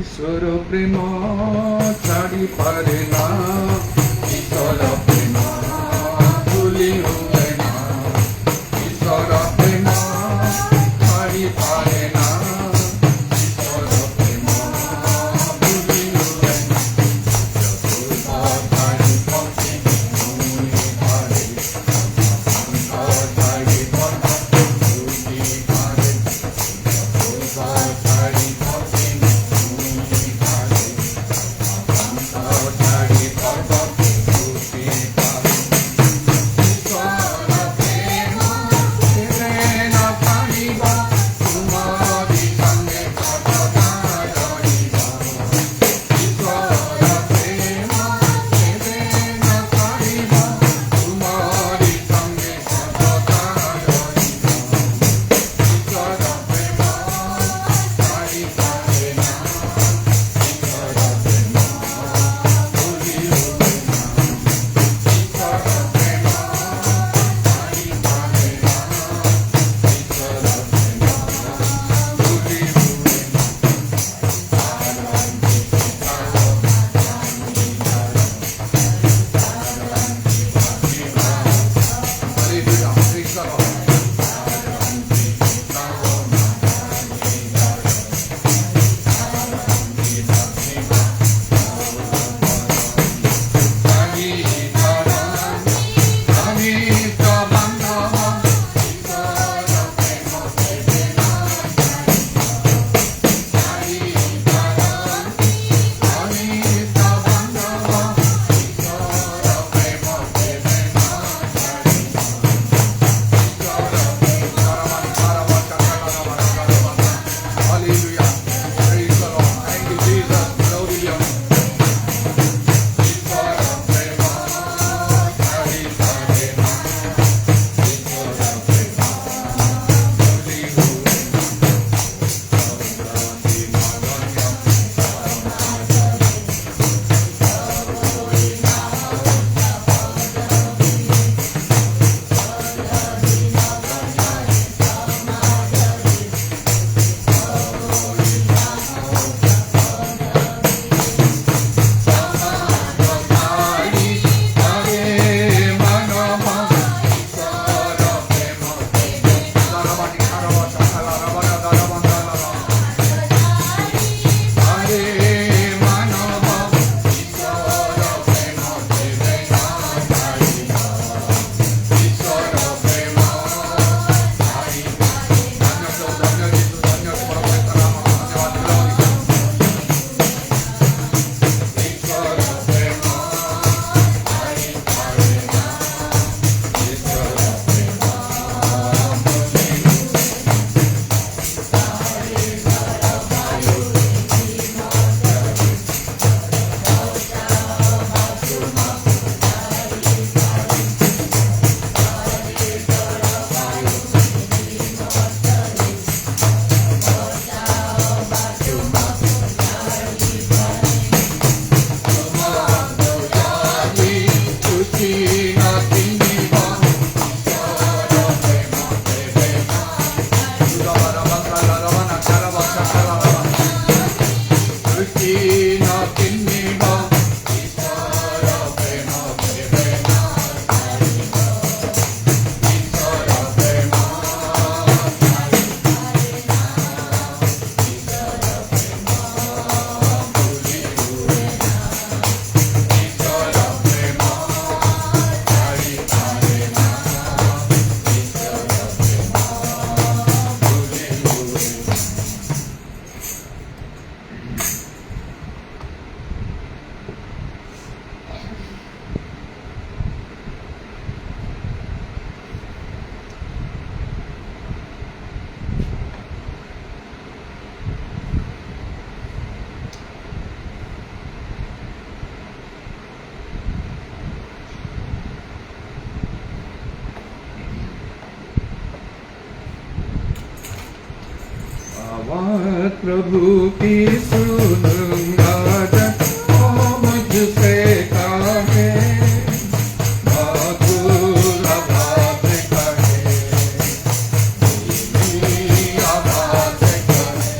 ঈশ্বর প্রেম ছাড়ি পারে না, ঈশ্বর প্রেম ভুলি হুয়ে না, ঈশ্বর প্রেম ছাড়ি পারে না, ঈশ্বর প্রেম ভুলি হুয়ে না। ছাড়ি পথে মুনি পারে, ছাড়ি পথে মুনি পারে, ছাড়ি পথে মুনি পারে, ছাড়ি পথে মুনি পারে। ঈশ্বর প্রেম ছেড়ে না পারিব, তোমারি সঙ্গে সদা রহিব। ঈশ্বর প্রেম ছেড়ে না পারিব, তোমারি সঙ্গে সদা রহিব। ঈশ্বর প্রেম ছাড়ি পারে না, ঈশ্বর প্রেম ভুলি হুয়ে না, ঈশ্বর প্রেম ছাড়ি পারে না, ঈশ্বর প্রেম ভুলি হুয়ে না। Hallelujah, praise the Lord. Hallelujah, praise the Lord. Thank you, Jesus. Glory to your name. आवाज़ प्रभु की सुनूंगा जब वो मुझसे कहे, मधुर आवाज़ कहे, मीठी आवाज़ कहे,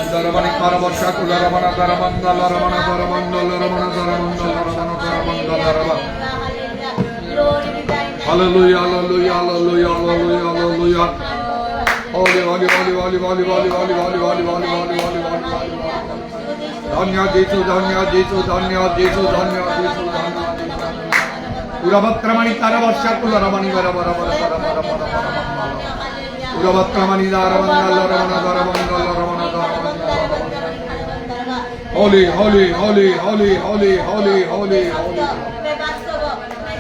Daramani Karabasha Kularabana Daramanda Laramana Daramanda Laramana Daramanda Laramana Daramanda Laraba. Hallelujah, hallelujah, hallelujah, hallelujah, hallelujah. Holy, holy, holy, holy, holy, holy, holy, holy, holy, holy, holy, holy, holy. Dhanya Jesu, Dhanya Jesu, Dhanya Jesu, Dhanya Jesu, Dhanya Jesu. Urabatramani Karabasha Kularabani Darabara Bara. Urabatramani Daramanda Laramana Daramanda Laramana Daramanda. Holy, holy, holy, holy, holy, holy, holy, holy.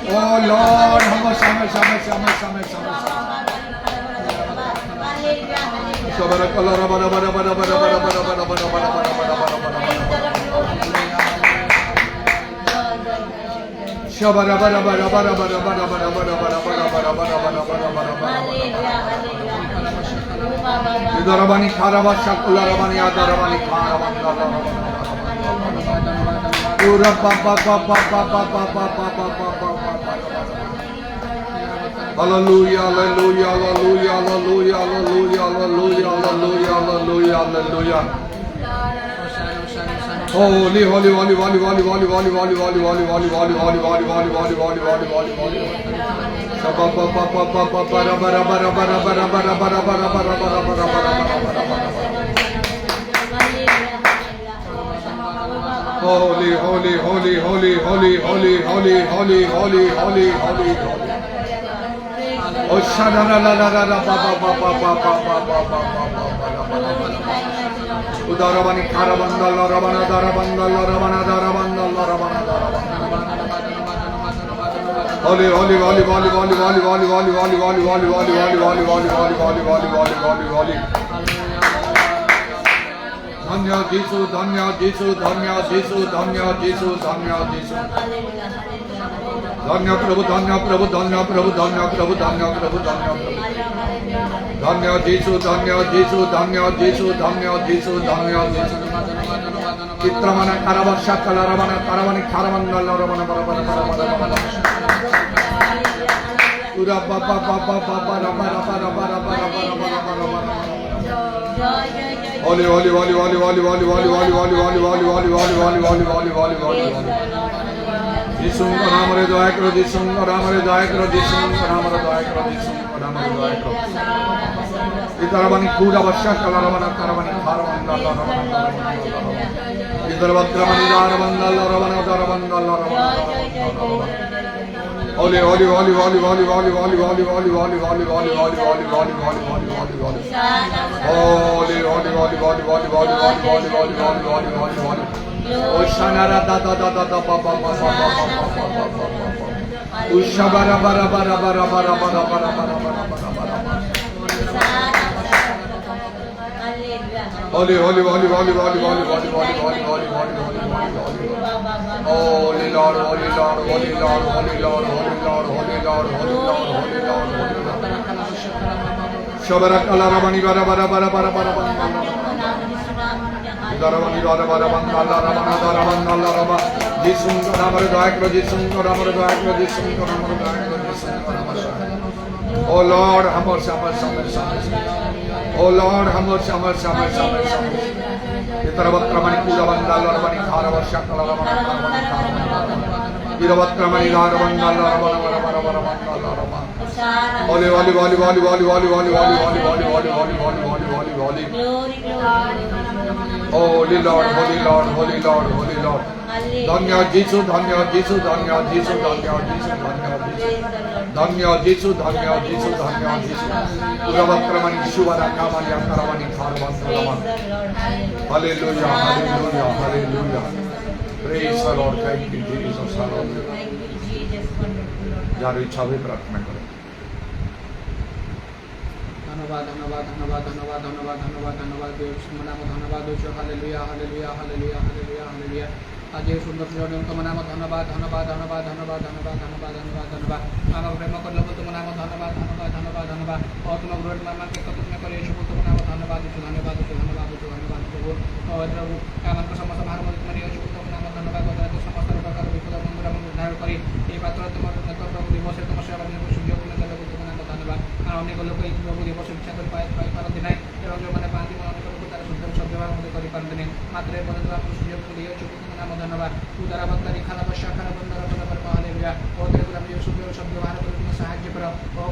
Oh Lord, Hamash. Darabani Karabasha Kularabani Adarabani Karabani. Hallelujah, hallelujah, hallelujah, hallelujah, hallelujah, hallelujah, hallelujah, hallelujah. Holy, holy, holy, holy, holy, holy, holy, holy, holy, holy, holy, holy, holy, holy, holy, holy, holy, holy. Holy, holy, holy, holy, holy, holy, holy, holy, holy, holy, holy. Oh, shada la la la la ba ba ba ba ba ba ba ba ba ba. Udarabani karabanda la rabana darabanda la rabana darabanda la rabana darabana. Holy, holy, holy, holy, holy, holy, holy, holy, holy, holy, holy, holy, holy, holy, holy, holy, holy, holy, holy, holy. Dhanya Jesu, Dhanya Jesu, Dhanya Jesu, Dhanya Jesu, Dhanya Jesu. Dhanya Prabhu, Dhanya Prabhu, Dhanya Prabhu, Dhanya Prabhu, Dhanya Prabhu, Dhanya Prabhu. Dhanya Jesu, Dhanya Jesu, Dhanya Jesu, Dhanya Jesu, Dhanya Jesu. Chitramana Karabasha Kalaramana Karavani Karamana Laramana Barabana Barabana. Ura ba ba ba ba ba ba ba ba ba ba ba ba. Holy, holy, holy, holy, holy, holy, holy, holy, holy, holy, holy, holy, holy, holy, holy, holy, holy, holy. Jisumko namare daya karo, Jisumko namare daya karo, Jisumko namare daya karo, Jisumko namare daya karo. Idarabani kuda basha kalarabana karavani karavana karavana. Idarabani daravana laravana daravana laravana. Holy, holy, holy, holy, holy, holy, holy, holy, holy, holy, holy, holy, holy, holy, holy, holy, holy, holy, holy. Holy, holy, holy, holy, holy, holy, holy, holy, holy, holy, holy, holy. Oshanara da da da da da ba ba ba ba ba ba ba ba. Ushabara bara bara bara bara bara bara bara bara bara. Holy, holy, holy, holy, holy, holy, holy, holy, holy, holy, holy, holy. Holy Lord, holy Lord, holy Lord, holy Lord, holy Lord, holy Lord, holy Lord, holy Lord, holy Lord. Shabara kalarabani bara bara bara bara bara bara. Daravani bara bara bara daravana daravana darava. Jisumko namare daya karo, Jisumko namare daya karo, Jisumko namare daya karo, Jisumko namare. Oh Lord, have mercy, have mercy, have mercy, have mercy. Oh Lord, have mercy, have mercy, have mercy, have mercy, have mercy. Itaravakramani kudavanda larvani kharavasha kalavana karavani karavana. Itaravakramani larvanda larvana varavana varavana larvana. Holy, holy, holy, holy, holy, holy, holy, holy, holy, holy, holy, holy, holy, holy, holy, holy. Holy Lord, holy Lord, holy Lord, holy Lord. Dhanya Jesu, Dhanya Jesu, Dhanya Jesu, Dhanya Jesu, Dhanya Jesu. Dhanya Jesu, Dhanya Jesu, Dhanya Jesu. Uravakramani Shivara Kamani Karavani Karavana Lavana. Hallelujah, hallelujah, hallelujah. Praise the Lord, thank you Jesus, hallelujah. যার ইচ্ছা হবে প্রার্থনা করে। ধন্যবাদ ধন্যবাদ ধন্যবাদ ধন্যবাদ ধন্যবাদ ধন্যবাদ ধন্যবাদ নাম ধন্যবাদ hallelujah hallelujah hallelujah hallelujah hallelujah. আজ এই সুন্দর সুন্দর তোমার নাম ধন্যবাদ ধন্যবাদ ধন্যবাদ ধন্যবাদ ধন্যবাদ ধন্যবাদ ধন্যবাদ ধন্যবাদ। আমাকে প্রেম করলে তোমার নাম ধন্যবাদ ধন্যবাদ ধন্যবাদ ধন্যবাদ। ও তোমার গ্রহণ আমাকে কতক্ষণ করে এসে তোমার নাম ধন্যবাদ ধন্যবাদ ধন্যবাদ ধন্যবাদ প্রভু। ও প্রভু আমাকে সমস্ত ভার মধ্যে তোমার এসে তোমার নাম ধন্যবাদ সমস্ত প্রকার বিপদ বন্ধুরা উদ্ধার করি এই পাত্র তোমার প্রভু দিবসে তোমার সেবা দিনের সুযোগ তোমার নাম ধন্যবাদ। ଅନେକ ଲୋକ ଏହି ପ୍ରଭୁ ଦିବସ ଇଚ୍ଛା କରି ପାଇପାରନ୍ତି ନାହିଁ ଏବଂ ଯେଉଁମାନେ ପାଆନ୍ତି ଅନେକ ଲୋକ ତାର ସଦ୍ବ୍ୟବହାର ମଧ୍ୟ କରିପାରନ୍ତି ନାହିଁ ମାତ୍ର ଏପର୍ଯ୍ୟନ୍ତ ଆପଣ ସୁଯୋଗ ଦେଇଅଛୁ ତୁମ ନାମ ଧନ୍ୟବାଦ ଉଦାରବତ୍ତାରି ଖାଲା ବଶାଖାର ବନ୍ଦର ବଲବର ହାଲେଲୁୟା ଓ ତେଣୁକରି ଆମେ ଯେଉଁ ସଦ୍ବ୍ୟବହାର କରି ତୁମେ ସାହାଯ୍ୟ କର ଓ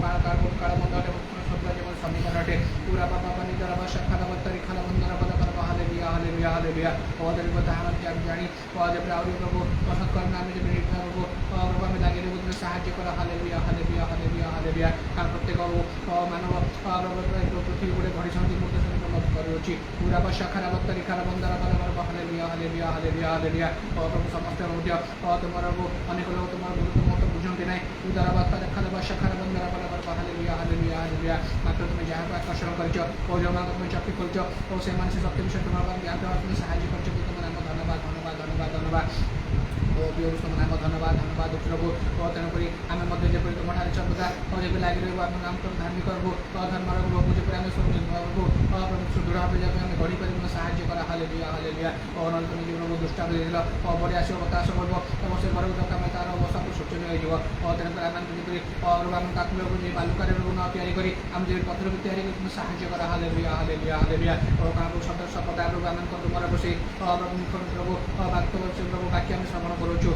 କାଳ ବନ୍ଦ ଅଟେ ଶବ୍ଦ ଯେମন ସମୀକରଣ ଅଟେ ପୁରା ବାପା ପାନି ଦ୍ୱାରା ବଶାଖାର ବତ୍ତାରି ଖାଲା ବନ୍ଦର ବଲବର ହାଲେଲୁୟା ହାଲେଲୁୟା ହାଲେଲୁୟା ଓ ତେଣୁ କଥା ଆମେ ଜାଣି ଓ ଯେପରି ଆହୁରି ପ୍ରଭୁ ପସନ୍ଦ କରନା ଆମେ ଯେପରି ପ୍ରଭୁ ପ୍ରଭୁ ଆମେ ଲାଗି ଦେବୁ ତୁମେ ସାହାଯ୍ୟ କର ହାଲେଲୁୟା ହାଲେଲୁୟା ହାଲେଲୁୟା ହାଲେଲୁୟା କାରଣ ପ୍ରତ୍ୟେକ ମାନବ ପୃଥିବୀ ଗୋଟେ ଘଡ଼ିଛନ୍ତି ମୁଁ ମତ କରୁଅଛି ପୁରା ବଶାଖାର ବତ୍ତାରି ଖାଲା ବନ୍ଦର ବଲବର ହାଲେଲୁୟା ହାଲେଲୁୟା ହାଲେଲୁୟା ହାଲେଲୁୟା ଓ ପ୍ରଭୁ ସମସ୍ତେ ମଧ୍ୟ ତୁମର ଅନେକ ଲୋକ ତୁମର ମତ ବୁଝନ୍ତି ନାହିଁ ଉଦାର ବତ୍ତାରି ଖାଲା ବଶାଖାର ବନ୍ଦର ବଲବର ହାଲେଲୁୟା ହାଲେଲୁୟା ହାଲେଲୁୟା ମାତ୍ର ତୁମେ ଯାହାକୁ ଆକର୍ଷଣ କରିଛ ଓ ଯେଉଁମାନଙ୍କୁ ତୁମେ ଚକ୍ଷୁ ଖୋଲିଛ ଓ ସେମାନେ ସେ ସତ୍ୟ ବିଷୟ ତୁମର ଜ୍ଞାନ ଦେବା ତୁମେ ସାହାଯ୍ୟ କରିଛ ତୁମ ନାମ ଧନ୍ୟବାଦ ଧନ୍ୟବାଦ ଧନ୍ୟବାଦ ଧନ୍ୟବାଦ ଓ ପ୍ରିୟ ତୁମ ନାମ ଧନ୍ୟବାଦ ଧନ୍ୟବାଦ ପ୍ରଭୁ ଓ ତେଣୁକରି ଆମେ ମଧ୍ୟ ଯେପରି ତୁମଠାରେ ସର୍ବଦା ଯେପରି ଲାଗି ରହିବୁ ଆମ ନାମ ଧାର୍ମିକ ରହିବୁ ଧର୍ମର ପ୍ରଭୁ ଯେପରି ଆମେ ସୁଦୃଢ଼ ଭାବେ ଯେପରି ଆମେ ଗଢ଼ିପାରିବୁ ସାହାଯ୍ୟ କର ହାଲେଲୁୟା ହାଲେଲୁୟା ଓ ନହେଲେ ତୁମେ ଯେ ପ୍ରଭୁ ଦୁଷ୍ଟାନ୍ତ ଦେଇଥିଲ ଓ ବଢ଼ି ଆସିବ ବତାସ କରିବ ଏବଂ ସେ ଘରକୁ ଦରକାର ଆମେ ତାର ଅବସ୍ଥା ଶୋଚନୀୟ ହୋଇଯିବ ଓ ତେଣୁକରି ଆମେ ଯେପରି ଆମେ ତାକୁ ଯେ ବାଲୁକାରେ ନ ତିଆରି କରି ଆମେ ଯେପରି ପଥରକୁ ତିଆରି କରି ତୁମେ ସାହାଯ୍ୟ କର ହାଲେଲୁୟା ହାଲେଲୁୟା ହାଲେଲୁୟା ଓ କାହାକୁ ସର୍ବଦା ପ୍ରଭୁ ଆମେ ତୁମର ବସି ପ୍ରଭୁ ବାକ୍ୟ ସେ ପ୍ରଭୁ ବାକ୍ୟ ଆମେ ଶ୍ରବଣ କରୁଛୁ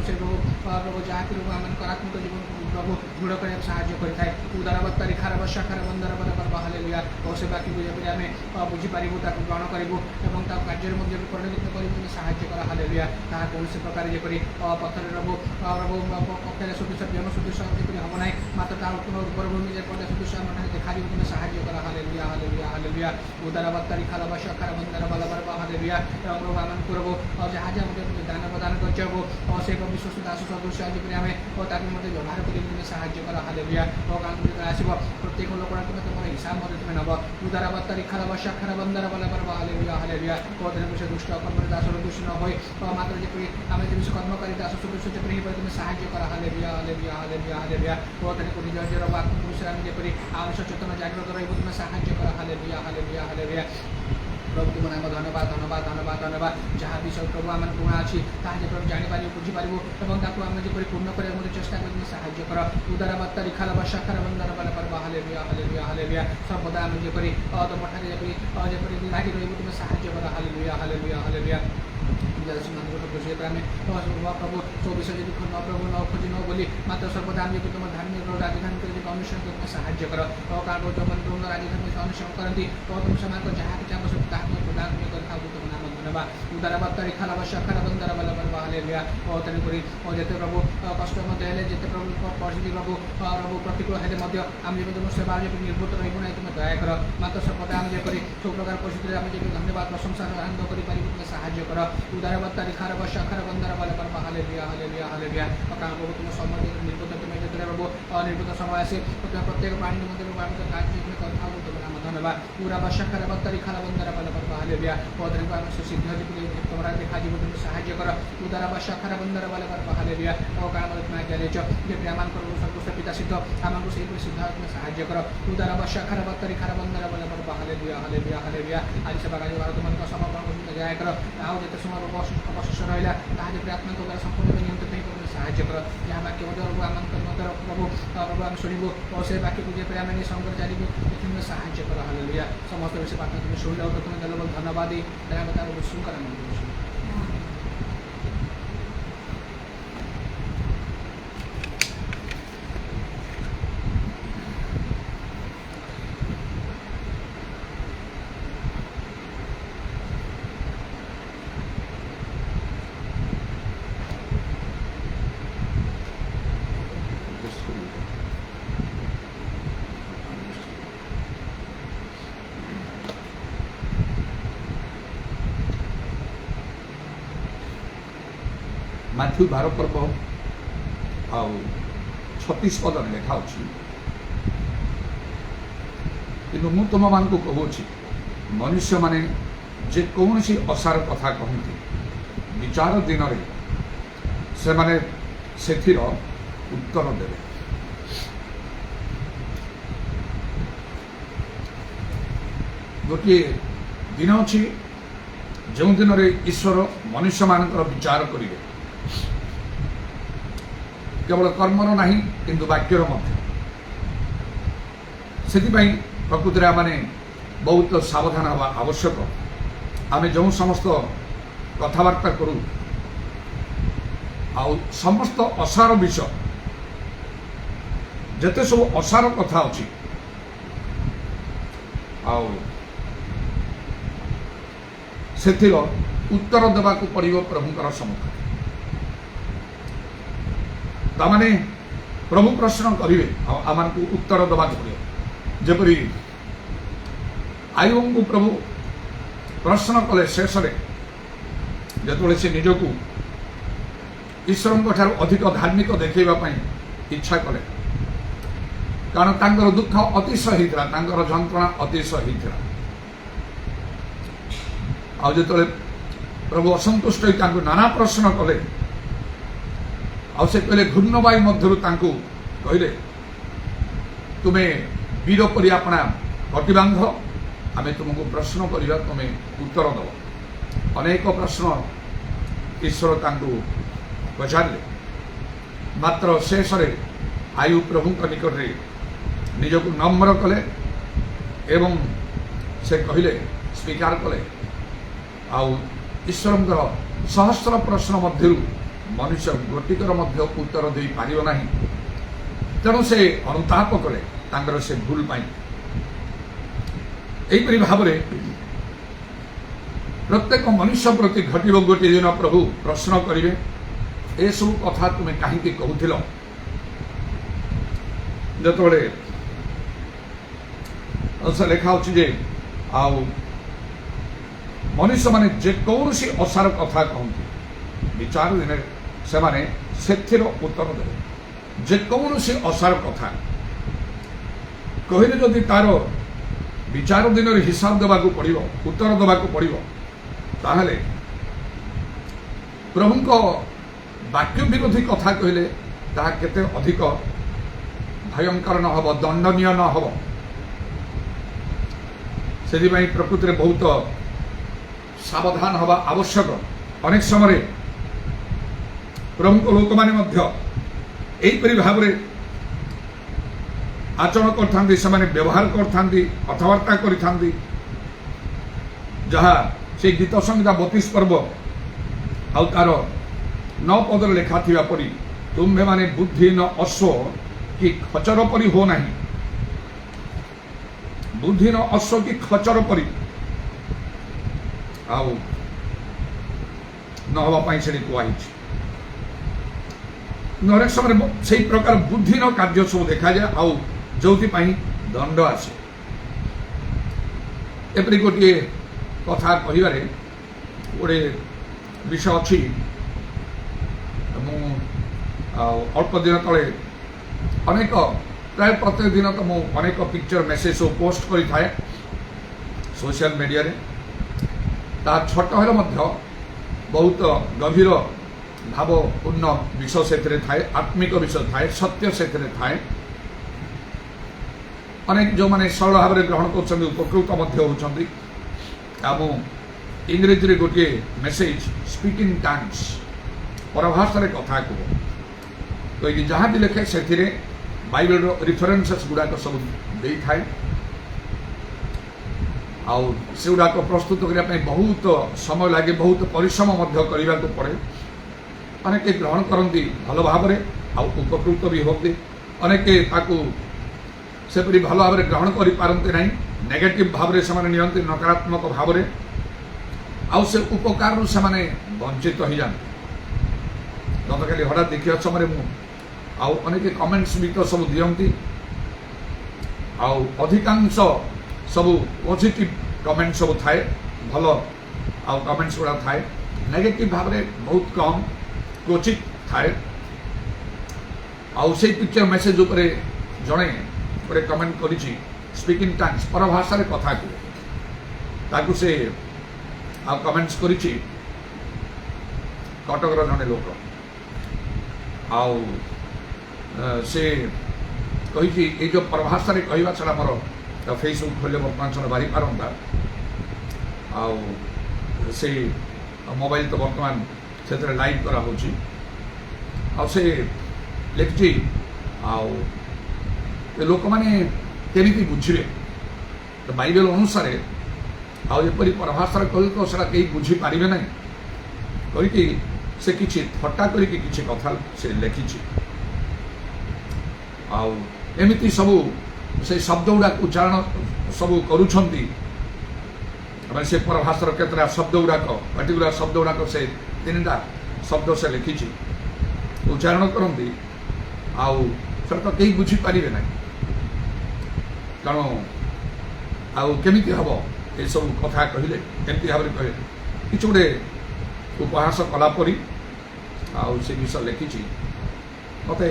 ସେ ପ୍ରଭୁ ଯାହାକି ପ୍ରଭୁ ଆମମାନଙ୍କର ଆତ୍ମିକ ଜୀବନ ପ୍ରଭୁ ଦୃଢ଼ କରିବାକୁ ସାହାଯ୍ୟ କରିଥାଏ ଉଦାରବତ୍ତାରି ଖାର ବଶାଖାର ବନ୍ଦର ବଲବର ହାଲେଲୁୟା ଓ ସେ ବାକ୍ୟକୁ ଯେପରି ଆମେ ବୁଝିପାରିବୁ ତାକୁ ଗ୍ରହଣ କରିବୁ ଏବଂ ତାକୁ କାର୍ଯ୍ୟରେ ମଧ୍ୟ ପରିଣତ କରିବୁ ସାହାଯ୍ୟ କର ହାଲେଲୁୟା ତାହା କୌଣସି ପ୍ରକାର ଯେପରି ପଥରରେ ପ୍ରଭୁ ପକ୍ଷରେ ସଦୃଶ ଜନ ସଦୃଶ ଯେପରି ହେବ ନାହିଁ ମାତ୍ର ତାହା ଉପରଭୂମି ଯେପରି ସଦୃଶ ଆମଠାରେ ଦେଖାଯିବ ତୁମେ ସାହାଯ୍ୟ କର ହାଲେଲୁୟା ହାଲେଲୁୟା ହାଲେଲୁୟା ଉଦାରବତ୍ତାରି ଖାର ବଶାଖାର ବନ୍ଦର ବଲବର ହାଲେଲୁୟା ଏବଂ ପ୍ରଭୁ ଆମମାନଙ୍କୁ ପ୍ରଭୁ ଯାହା ଯାହା ମଧ୍ୟ ଦାନ ପ୍ରଦାନ କରିଛ ଓ ସେ ବିଶ୍ୱସ୍ତ ଦାସ ସଦୃଶ ଯେପରି ଆମେ ଓ ତାକୁ ମଧ୍ୟ ବ୍ୟବହାର କରି ତୁମେ ସାହାଯ୍ୟ କର ହାଲେଲୁୟା ଓ କାରଣ ଯେତେବେଳେ ଆସିବ ପ୍ରତ୍ୟେକ ଲୋକର ତୁମେ ତୁମର ହିସାବ ମଧ୍ୟ ତୁମେ ନେବ ଉଦାରବତ୍ତାରି ଖାର ବଶାଖାର ବନ୍ଦର ବଲବର ହାଲେଲୁୟା ହାଲେଲୁୟା ଓ ତେଣୁ ସେ ଦୁଷ୍ଟ କର୍ମରେ ଦାସର ଦୋଷୀ ନ ହୋଇ ମାତ୍ର ଯେପରି ଆମେ ଯେମିତି କର୍ମକାରୀ ଦାସ ସଦୃଶ ଯେପରି ହେଇପାରେ ତୁମେ ସାହାଯ୍ୟ କର ହାଲେଲୁୟା ହାଲେଲୁୟା ହାଲେଲୁୟା ହାଲେଲୁୟା ଓ ତେଣୁ ନିଜ ନିଜର ଆତ୍ମପୁରୁଷରେ ଆମେ ଯେପରି ଆମେ ସଚେତନ ଜାଗ୍ରତ ରହିବୁ ତୁମେ ସାହାଯ୍ୟ କର ହାଲେଲୁୟା ହାଲେଲୁୟା ହାଲେଲୁୟା ପ୍ରଭୁ ତୁମ ନାମ ଧନ୍ୟବାଦ ଧନ୍ୟବାଦ ଧନ୍ୟବାଦ ଧନ୍ୟବାଦ ଯାହା ବିଷୟ ପ୍ରଭୁ ଆମର ପୁରୁଣା ଅଛି ତାହା ଯେପରି ଜାଣିପାରିବୁ ବୁଝିପାରିବୁ ଏବଂ ତାକୁ ଆମେ ଯେପରି ପୂର୍ଣ୍ଣ କରିବାକୁ ମଧ୍ୟ ଚେଷ୍ଟା କରି ତୁମେ ସାହାଯ୍ୟ କର ଉଦାରବତ୍ତାରି ଖାଲ ବଶାଖାର ବନ୍ଦର ବଲବର ହାଲେଲୁୟା ହାଲେଲୁୟା ହାଲେଲୁୟା ସର୍ବଦା ଆମେ ଯେପରି ତୁମଠାରେ ଯେପରି ଲାଗି ରହିବୁ ତୁମେ ସାହାଯ୍ୟ କର ହାଲେଲୁୟା ହାଲେଲୁୟା ହାଲେଲୁୟା ଆମେ ପ୍ରଭୁ ସବୁ ବିଷୟ ଯଦି ପ୍ରଭୁ ନ ଖୋଜି ନ ବୋଲି ମାତ୍ର ସର୍ବଦା ଆମେ ଯଦି ତୁମ ଧାର୍ମିକ ରାଜଧାନୀ କରି ଯଦି ଅନୁସରଣ କରି ତୁମେ ସାହାଯ୍ୟ କର ଓ କାରଣ ଯେଉଁମାନେ ତୁମ ରାଜଧାନୀ ଅନୁସରଣ କରନ୍ତି ଓ ତୁମ ସେମାନଙ୍କ ଯାହା କିଛି ଆବଶ୍ୟକ ତାହାକୁ ପ୍ରଦାନ କରିଥାଉ ତୁମ ନାମ ଧନ୍ୟବାଦ ଉଦାରବତ୍ତାରି ଖାଲ ବଶାଖାର ବନ୍ଦର ବଲବର ହାଲେଲୁୟା ଓ ତେଣୁକରି ଓ ଯେତେ ପ୍ରଭୁ କଷ୍ଟ ମଧ୍ୟ ହେଲେ ଯେତେ ପ୍ରଭୁ ପରିସ୍ଥିତି ପ୍ରଭୁ ପ୍ରତିକୂଳ ହେଲେ ମଧ୍ୟ ଆମେ ଯେମିତି ତୁମ ସେବା ଯେପରି ନିର୍ଭୂତ ରହିବୁ ନାହିଁ ତୁମେ ଦୟା କର ମାତ୍ର ସର୍ବଦା ଆମେ ଯେପରି ସବୁ ପ୍ରକାର ପରିସ୍ଥିତିରେ ଆମେ ଯେପରି ଧନ୍ୟବାଦ ପ୍ରଶଂସା ଆନନ୍ଦ କରିପାରିବୁ ତୁମେ ସାହାଯ୍ୟ କର ଉଦାରବତ୍ତାରି ଖାର ବଶାଖାର ବନ୍ଦର ବଲବର ହାଲେଲୁୟା ହାଲେଲୁୟା ହାଲେଲୁୟା କାରଣ ପ୍ରଭୁ ତୁମ ସମୟ ନିର୍ଭୂତ ତୁମେ ଯେତେବେଳେ ପ୍ରଭୁ ନିର୍ଭୂତ ସମୟ ଆସେ ତୁମେ ପ୍ରତ୍ୟେକ ପ୍ରାଣୀ ମଧ୍ୟ ଆମେ କାର୍ଯ୍ୟ ତୁମେ କରିଥାଉ ତୁମ ନାମ ଧନ୍ୟବାଦ ପୁରା ବଶାଖାର ବତ୍ତାରି ଖାଲ ବନ୍ଦର ବଲବର ହାଲେଲୁୟା ଓ ତେଣୁ ଆମେ ସିଦ୍ଧ ଯେପରି ତୁମର ଦେଖାଯିବ ତୁମେ ସାହାଯ୍ୟ କର ଉଦାର ବଶାଖାର ବନ୍ଦର ବଲବର ହାଲେଲୁୟା ଓ କାରଣ ତୁମେ ଆଜ୍ଞା ଦେଇଛ ଯେପରି ଆମମାନଙ୍କର ସର୍ବୋଚ୍ଚ ପିତା ସିଦ୍ଧ ଆମକୁ ସେହିପରି ସିଦ୍ଧ ତୁମେ ସାହାଯ୍ୟ କର ଉଦାର ବଶାଖାର ବତ୍ତାରି ଖାର ବନ୍ଦର ବଲବର ହାଲେଲୁୟା ହାଲେଲୁୟା ହାଲେଲୁୟା ଆଜି ସେବା କାର୍ଯ୍ୟ ଭାରତମାନଙ୍କ ସମର୍ପଣ ଦୟା କର ଆଉ ଯେତେ ସମୟ ଅବଶେଷ ରହିଲା ତାହା ଯେପରି ଆତ୍ମାଙ୍କ ଦ୍ୱାରା ସମ୍ପୂର୍ଣ୍ଣ ନିୟନ୍ତ୍ରିତ ହୋଇପାରିବ ସାହାଯ୍ୟ କର ଯାହା ବାକ୍ୟ ମଧ୍ୟ ଆମମାନଙ୍କ ମଧ୍ୟରେ ପ୍ରଭୁ ଆମେ ଶୁଣିବୁ ଓ ସେ ବାକ୍ୟକୁ ଯେପରି ଆମେ ସଙ୍ଗରେ ଚାଲିବୁ ତୁମେ ସାହାଯ୍ୟ କର ହାଲେଲୁୟା ସମସ୍ତ ବିଷୟ ପ୍ରାର୍ଥନା ତୁମେ ଶୁଣିଲେ ଓ ତୁମେ ଦେଲ ବୋଲି ଧନ୍ୟବାଦ ଦୟା ତାର ଶୃଙ୍ଖଳ ମାଥ୍ୟୁ 12 ପର୍ବ ଆଉ 36 ପଦରେ ଲେଖା ଅଛି କିନ୍ତୁ ମୁଁ ତୁମମାନଙ୍କୁ କହୁଅଛି ମନୁଷ୍ୟମାନେ ଯେକୌଣସି ଅସାର କଥା କହନ୍ତି ବିଚାର ଦିନରେ ସେମାନେ ସେଥିର ଉତ୍ତର ଦେବେ। ଗୋଟିଏ ଦିନ ଅଛି ଯେଉଁ ଦିନରେ ଈଶ୍ୱର ମନୁଷ୍ୟମାନଙ୍କର ବିଚାର କରିବେ, କେବଳ କର୍ମର ନାହିଁ କିନ୍ତୁ ବାକ୍ୟର ମଧ୍ୟ। ସେଥିପାଇଁ ପ୍ରକୃତରେ ଆମେ ବହୁତ ସାବଧାନ ହେବା ଆବଶ୍ୟକ। ଆମେ ଯେଉଁ ସମସ୍ତ କଥାବାର୍ତ୍ତା କରୁ ଆଉ ସମସ୍ତ ଅସାର ବିଷୟ ଯେତେ ସବୁ ଅସାର କଥା ଅଛି ଆଉ ସେଥିର ଉତ୍ତର ଦେବାକୁ ପଡ଼ିବ ପ୍ରଭୁଙ୍କର ସମ୍ମୁଖରେ। ତାମାନେ ପ୍ରଭୁ ପ୍ରଶ୍ନ କରିବେ ଆଉ ଆମକୁ ଉତ୍ତର ଦେବାକୁ ପଡ଼ିବ। ଯେପରି ଆୟୁବଙ୍କୁ ପ୍ରଭୁ ପ୍ରଶ୍ନ କଲେ ଶେଷରେ, ଯେତେବେଳେ ସେ ନିଜକୁ ଈଶ୍ୱରଙ୍କ ଠାରୁ ଅଧିକ ଧାର୍ମିକ ଦେଖାଇବା ପାଇଁ ଇଚ୍ଛା କଲେ, କାରଣ ତାଙ୍କର ଦୁଃଖ ଅତିଶୟ ହେଇଥିଲା, ତାଙ୍କର ଯନ୍ତ୍ରଣା ଅତିଶୟ ହେଇଥିଲା। ଆଉ ଯେତେବେଳେ ପ୍ରଭୁ ଅସନ୍ତୁଷ୍ଟ ହୋଇ ତାଙ୍କୁ ନାନା ପ୍ରଶ୍ନ କଲେ, ଆଉ ସେ କହିଲେ ଘୂର୍ଣ୍ଣବାୟୁ ମଧ୍ୟରୁ ତାଙ୍କୁ କହିଲେ, ତୁମେ ବୀର ପରି ଆପଣା କଟି ବାନ୍ଧ, ଆମେ ତୁମକୁ ପ୍ରଶ୍ନ କରିବା, ତୁମେ ଉତ୍ତର ଦେବ। ଅନେକ ପ୍ରଶ୍ନ ଈଶ୍ୱର ତାଙ୍କୁ ପଚାରିଲେ, ମାତ୍ର ଶେଷରେ ଆୟୁ ପ୍ରଭୁଙ୍କ ନିକଟରେ ନିଜକୁ ନମ୍ର କଲେ ଏବଂ ସେ କହିଲେ, ସ୍ୱୀକାର କଲେ, ଆଉ ଈଶ୍ୱରଙ୍କର ସହସ୍ର ପ୍ରଶ୍ନ ମଧ୍ୟରୁ ମନୁଷ୍ୟ ଗୋଟିକର ମଧ୍ୟ ଉତ୍ତର ଦେଇପାରିବ ନାହିଁ। ତେଣୁ ସେ ଅନୁତାପ କଲେ ତାଙ୍କର ସେ ଭୁଲ ପାଇଁ। ଏହିପରି ଭାବରେ ପ୍ରତ୍ୟେକ ମନୁଷ୍ୟ ପ୍ରତି ଘଟିବ ଗୋଟିଏ ଦିନ ପ୍ରଭୁ ପ୍ରଶ୍ନ କରିବେ, ଏସବୁ କଥା ତୁମେ କାହିଁକି କହୁଥିଲ? ଯେତେବେଳେ ସେ ଲେଖା ଅଛି ଯେ ଆଉ ମନୁଷ୍ୟମାନେ ଯେକୌଣସି ଅସାର କଥା କହନ୍ତି, ବିଚାର ଦିନେ ସେମାନେ ସେଥିର ଉତ୍ତର ଦେବେ। ଯେକୌଣସି ଅସାର କଥା କହିଲେ ଯଦି ତାର ବିଚାର ଦିନରେ ହିସାବ ଦେବାକୁ ପଡ଼ିବ, ଉତ୍ତର ଦେବାକୁ ପଡ଼ିବ, ତାହେଲେ ପ୍ରଭୁଙ୍କ ବାକ୍ୟ ବିରୋଧୀ କଥା କହିଲେ ତାହା କେତେ ଅଧିକ ଭୟଙ୍କର ନ ହେବ, ଦଣ୍ଡନୀୟ ନ ହେବ। ସେଥିପାଇଁ ପ୍ରକୃତିରେ ବହୁତ ସାବଧାନ ହେବା ଆବଶ୍ୟକ। ଅନେକ ସମୟରେ ପ୍ରଭୁଙ୍କ ଲୋକମାନେ ମଧ୍ୟ ଏହିପରି ଭାବରେ ଆଚରଣ କରିଥାନ୍ତି, ସେମାନେ ବ୍ୟବହାର କରିଥାନ୍ତି, କଥାବାର୍ତ୍ତା କରିଥାନ୍ତି, ଯାହା ସେ ଗୀତ ସଂହିତା 32 ପର୍ବ ଆଉ ତାର 9 ପଦରେ ଲେଖା ଥିବା ପରି, ତୁମ୍ଭେମାନେ ବୁଦ୍ଧିହୀନ ଅଶ୍ୱ କି ଖଚର ପରି ହୋ ନାହିଁ। ବୁଦ୍ଧିହୀନ ଅଶ୍ୱ କି ଖଚର ପରି ଆଉ ନ ହେବା ପାଇଁ ସେଠି କୁହାଯାଇଛି। ଅନେକ ସମୟରେ ସେହି ପ୍ରକାର ବୁଦ୍ଧିହୀନ କାର୍ଯ୍ୟ ସବୁ ଦେଖାଯାଏ, ଆଉ ଯେଉଁଥିପାଇଁ ଦଣ୍ଡ ଆସେ। ଏପରି ଗୋଟିଏ କଥା କହିବାରେ ଗୋଟିଏ ବିଷୟ ଅଛି। ମୁଁ ଅଳ୍ପ ଦିନ ତଳେ ଅନେକ ପ୍ରାୟ ପ୍ରତ୍ୟେକ ଦିନ ତ ମୁଁ ଅନେକ ପିକ୍ଚର ମେସେଜ ସବୁ ପୋଷ୍ଟ କରିଥାଏ ସୋସିଆଲ ମିଡ଼ିଆରେ। ତାହା ଛୋଟ ହେଲେ ମଧ୍ୟ ବହୁତ ଗଭୀର ଭାବପୂର୍ଣ୍ଣ ବିଷୟ ସେଥିରେ ଥାଏ, ଆତ୍ମିକ ବିଷୟ ଥାଏ, ସତ୍ୟ ସେଥିରେ ଥାଏ। ଅନେକ ଯେଉଁମାନେ ସରଳ ଭାବରେ ଗ୍ରହଣ କରୁଛନ୍ତି ଉପକୃତ ମଧ୍ୟ ହେଉଛନ୍ତି। ଆଉ ମୁଁ ଇଂରେଜୀରେ ଗୋଟିଏ ମେସେଜ ସ୍ପିକ୍ ଇନ୍ ଟଙ୍ଗସ୍, ପରଭାଷାରେ କଥା କୁହ କହିକି ଯାହା ବି ଲେଖେ ସେଥିରେ ବାଇବେଲର ରିଫରେନ୍ସେସ୍ ଗୁଡ଼ାକ ସବୁ ଦେଇଥାଏ। ଆଉ ସେଗୁଡ଼ାକ ପ୍ରସ୍ତୁତ କରିବା ପାଇଁ ବହୁତ ସମୟ ଲାଗେ, ବହୁତ ପରିଶ୍ରମ ମଧ୍ୟ କରିବାକୁ ପଡ଼େ। ଅନେକ ଗ୍ରହଣ କରନ୍ତି ଭଲ ଭାବରେ ଆଉ ଉପକୃତ ବି ହୁଅନ୍ତି, ଅନେକ ତାକୁ ସେପରି ଭଲ ଭାବରେ ଗ୍ରହଣ କରିପାରନ୍ତି ନାହିଁ, ନେଗେଟିଭ ଭାବରେ ସେମାନେ ନିଅନ୍ତି, ନକାରାତ୍ମକ ଭାବରେ, ଆଉ ସେ ଉପକାରରୁ ସେମାନେ ବଞ୍ଚିତ ହୋଇଯାନ୍ତି। ଗତକାଲି ହଠାତ୍ ଦେଖିବା ସମୟରେ ମୁଁ ଆଉ ଅନେକ କମେଣ୍ଟସ୍ ବି ତ ସବୁ ଦିଅନ୍ତି, ଆଉ ଅଧିକାଂଶ ସବୁ ପଜିଟିଭ କମେଣ୍ଟ ସବୁ ଥାଏ, ଭଲ ଆଉ କମେଣ୍ଟସ୍ ଗୁଡ଼ା ଥାଏ। ନେଗେଟିଭ ଭାବରେ ବହୁତ କମ୍ କ୍ୱଚିତ ଥାଏ। ଆଉ ସେଇ ପିକ୍ଚର ମେସେଜ ଉପରେ ଜଣେ ଗୋଟେ କମେଣ୍ଟ କରିଛି, ସ୍ପିକ୍ ଇନ୍ ଟଙ୍ଗସ୍, ପରଭାଷାରେ କଥା କୁହ। ତାକୁ ସେ ଆଉ କମେଣ୍ଟସ୍ କରିଛି କଟକର ଜଣେ ଲୋକ। ଆଉ ସେ କହିଛି ଏଇ ଯେଉଁ ପରଭାଷାରେ କହିବା ଛଡ଼ା ମୋର ଫେସବୁକ୍ ଖୋଲିଲେ ବର୍ତ୍ତମାନ ସମୟ ବାହାରି ପାରନ୍ତା। ଆଉ ସେଇ ମୋବାଇଲ ତ ବର୍ତ୍ତମାନ ସେଥିରେ ଲାଇଭ୍ କରାହେଉଛି। ଆଉ ସେ ଲେଖିଛି, ଆଉ ଲୋକମାନେ केमिति बुझिबे तो बाइबल अनुसार आउपरी प्रभाषार कहले तो सेटा कहीं बुझी पारिबे नहीं कहीकि से किछि थट्टा करिकि किछि कथा से लिखिछि आउ एमिति सबू से शब्द गुड़ा उच्चारण सबू करुछंती से प्रभाषार केतरा शब्द गुड़ाक पर्टिकुलर शब्द गुड़ाक से 3टा शब्द से लिखिछि उच्चारण करती आउ से तो कहीं बुझी पारिबे नहीं तेणु आउ केमिति हबो ये सब कथा कहले केमिति भाव कहे कि गोटे उपहास कलापरी आउ से विषय लिखिछि मते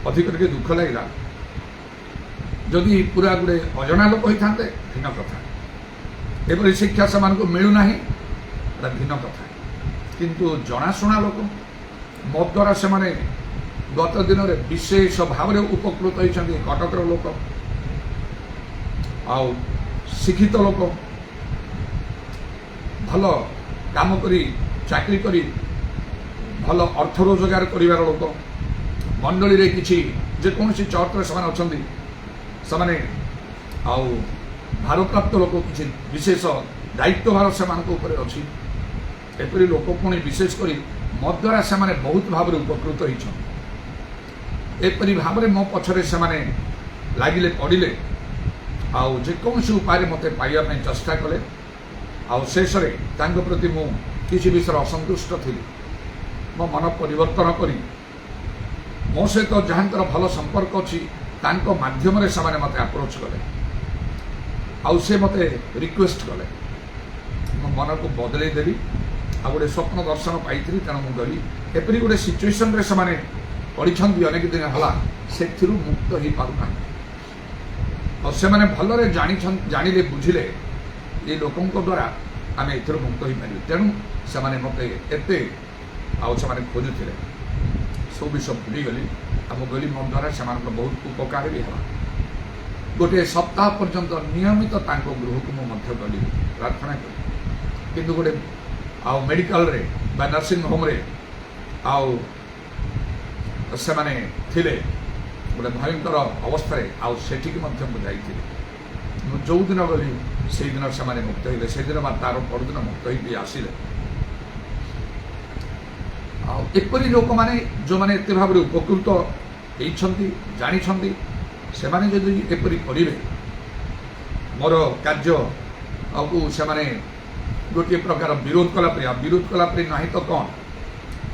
अधिक टिके दुख लगे जदि पूरा गोटे अजना लोक होता भिन्न कथा एपरी शिक्षा से मिलूना भिन्न कथा किंतु जनाशुना लोक मो द्वारा से गत दिन में विशेष भाव में उपकृत होती कटकर लोक आउ शिक्षित लोक भल काम करी चाकरी करी भल अर्थ रोजगार करिवार लोक मंडली रे किछि जेकोसी चर्च रे समान अछंती समाने आउ भारप्राप्त लोक किछि विशेष दायित्व भार सेमानक ऊपर अछि एपरि लोक पुणी विशेष करी मो द्वारा से बहुत भाव में उपकृत होती एपरी भाव में मो पछरे से लगिले पड़िले आउ जेकोसी उपाय मत पाइबा चेष्टा कले आउ शेष प्रति मु किसी विषय असंतुष्ट थी मो मन परिवर्तन करी मो सहित जहाँकर भल संपर्क अच्छी माध्यम से मत अप्रोच कले आउ से मत रिक्वेस्ट कले मो मन को बदल देली आ गोटे स्वप्न दर्शन पाई तेणु मुझे गली एपरी गोटे सिचुएसन रे से पढ़ी अनेक दिन है से मुक्त हो पारना और से भलरे जानिले बुझिले ये लोकों द्वारा आम ए मुक्त हो पार तेणु से मत एत आने खोजुले सब विषय भूलीगली आम गली मो द्वारा से बहुत उपकार भी है गोटे सप्ताह पर्यंत नियमित गृह को मुझे गली प्रार्थना कली किंतु गोटे आउ मेडिकल रे बा नर्सिंग होम रे आउ से माने थिले गोटे भयंकर अवस्था आउ सेठी जाइए जो दिन गली से दिन से मुक्त होते से दिन तार परदिन मुक्त होगी आसिले एपरी लोक मैंने जो मैंने एत भाव उपकृत होती जानी से माने जदि एपरी करेंगे मोर कार्य को से गोटे प्रकार विरोध कलापरि ना तो कौन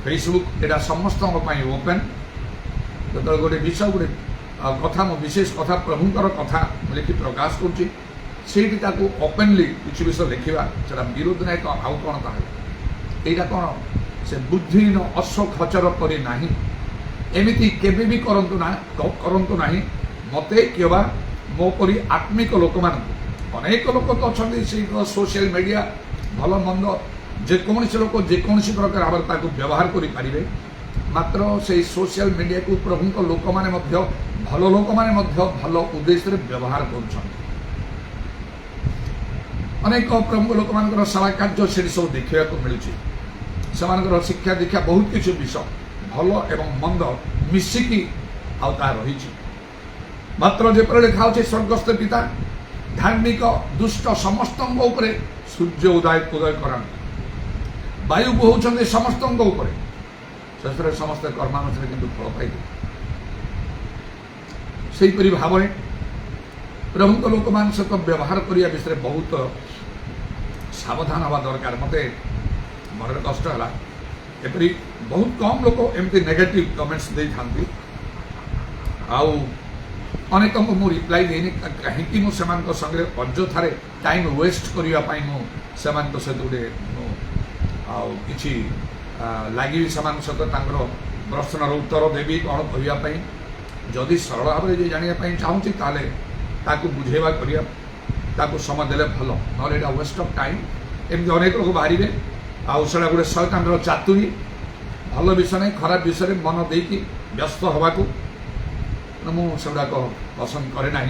फेसबुक एटा समस्त ओपन जो गोटे विषय गोटे कथा मो विशेष कथा प्रभुंकर कथा लिखि प्रकाश करुँची ओपनली किसी विषय लिखा से विरोध ना तो आउ कौन ताहा कौन से बुद्धिहीन अश्व खचर करी नाही एमिति केबे भी करंतु ना मते केबा मो परी आत्मिक लोक मान अनेक लोक तो अच्छा सोशल मीडिया भल मंद जेकोसी लोक जेकोसी प्रकार भाव व्यवहार करें मात्र से सोशल मीडिया को प्रभु लोक मैंने भल लोक मैंने भल उद्देश्य व्यवहार कर अनेक प्रमुख लोक मान सारा कार्य से सब देखा मिलूँ से शिक्षा दीक्षा बहुत किसी विषय भल एवं मंद मिसिकी आ रही मात्र जेपर लिखा हो स्वर्गस्थ पिता धार्मिक दुष्ट समस्त सूर्य उदय करा वायु बोहउछन्ते समस्त शेष समस्त कर्मानुसार किंतु फल पाई से भाव प्रभु लोक मान सहित व्यवहार करने विषय बहुत सावधान हवा दरकार मत मन कष्ट है एपरी बहुत कम लोक एमती नेगेटिव कमेंट्स दे था अनेक मु रिप्लाई देनी कहीं मुझे संगे अଯଥାରେ टाइम वेस्ट करने सहित गोटे कि लगी सहित प्रश्नर उत्तर देवी कौन कहवाई जदि सरल भाव में जानापी चाहूँगी ताकू बुझेवा करने समय देले भल ना वेस्ट ऑफ टाइम एमती अनेक लोग बाहर आउटा गोटे शैतान चातुरी भल विषय नहीं खराब विषय मन देकी व्यस्त हवा मुझे पसंद करे ना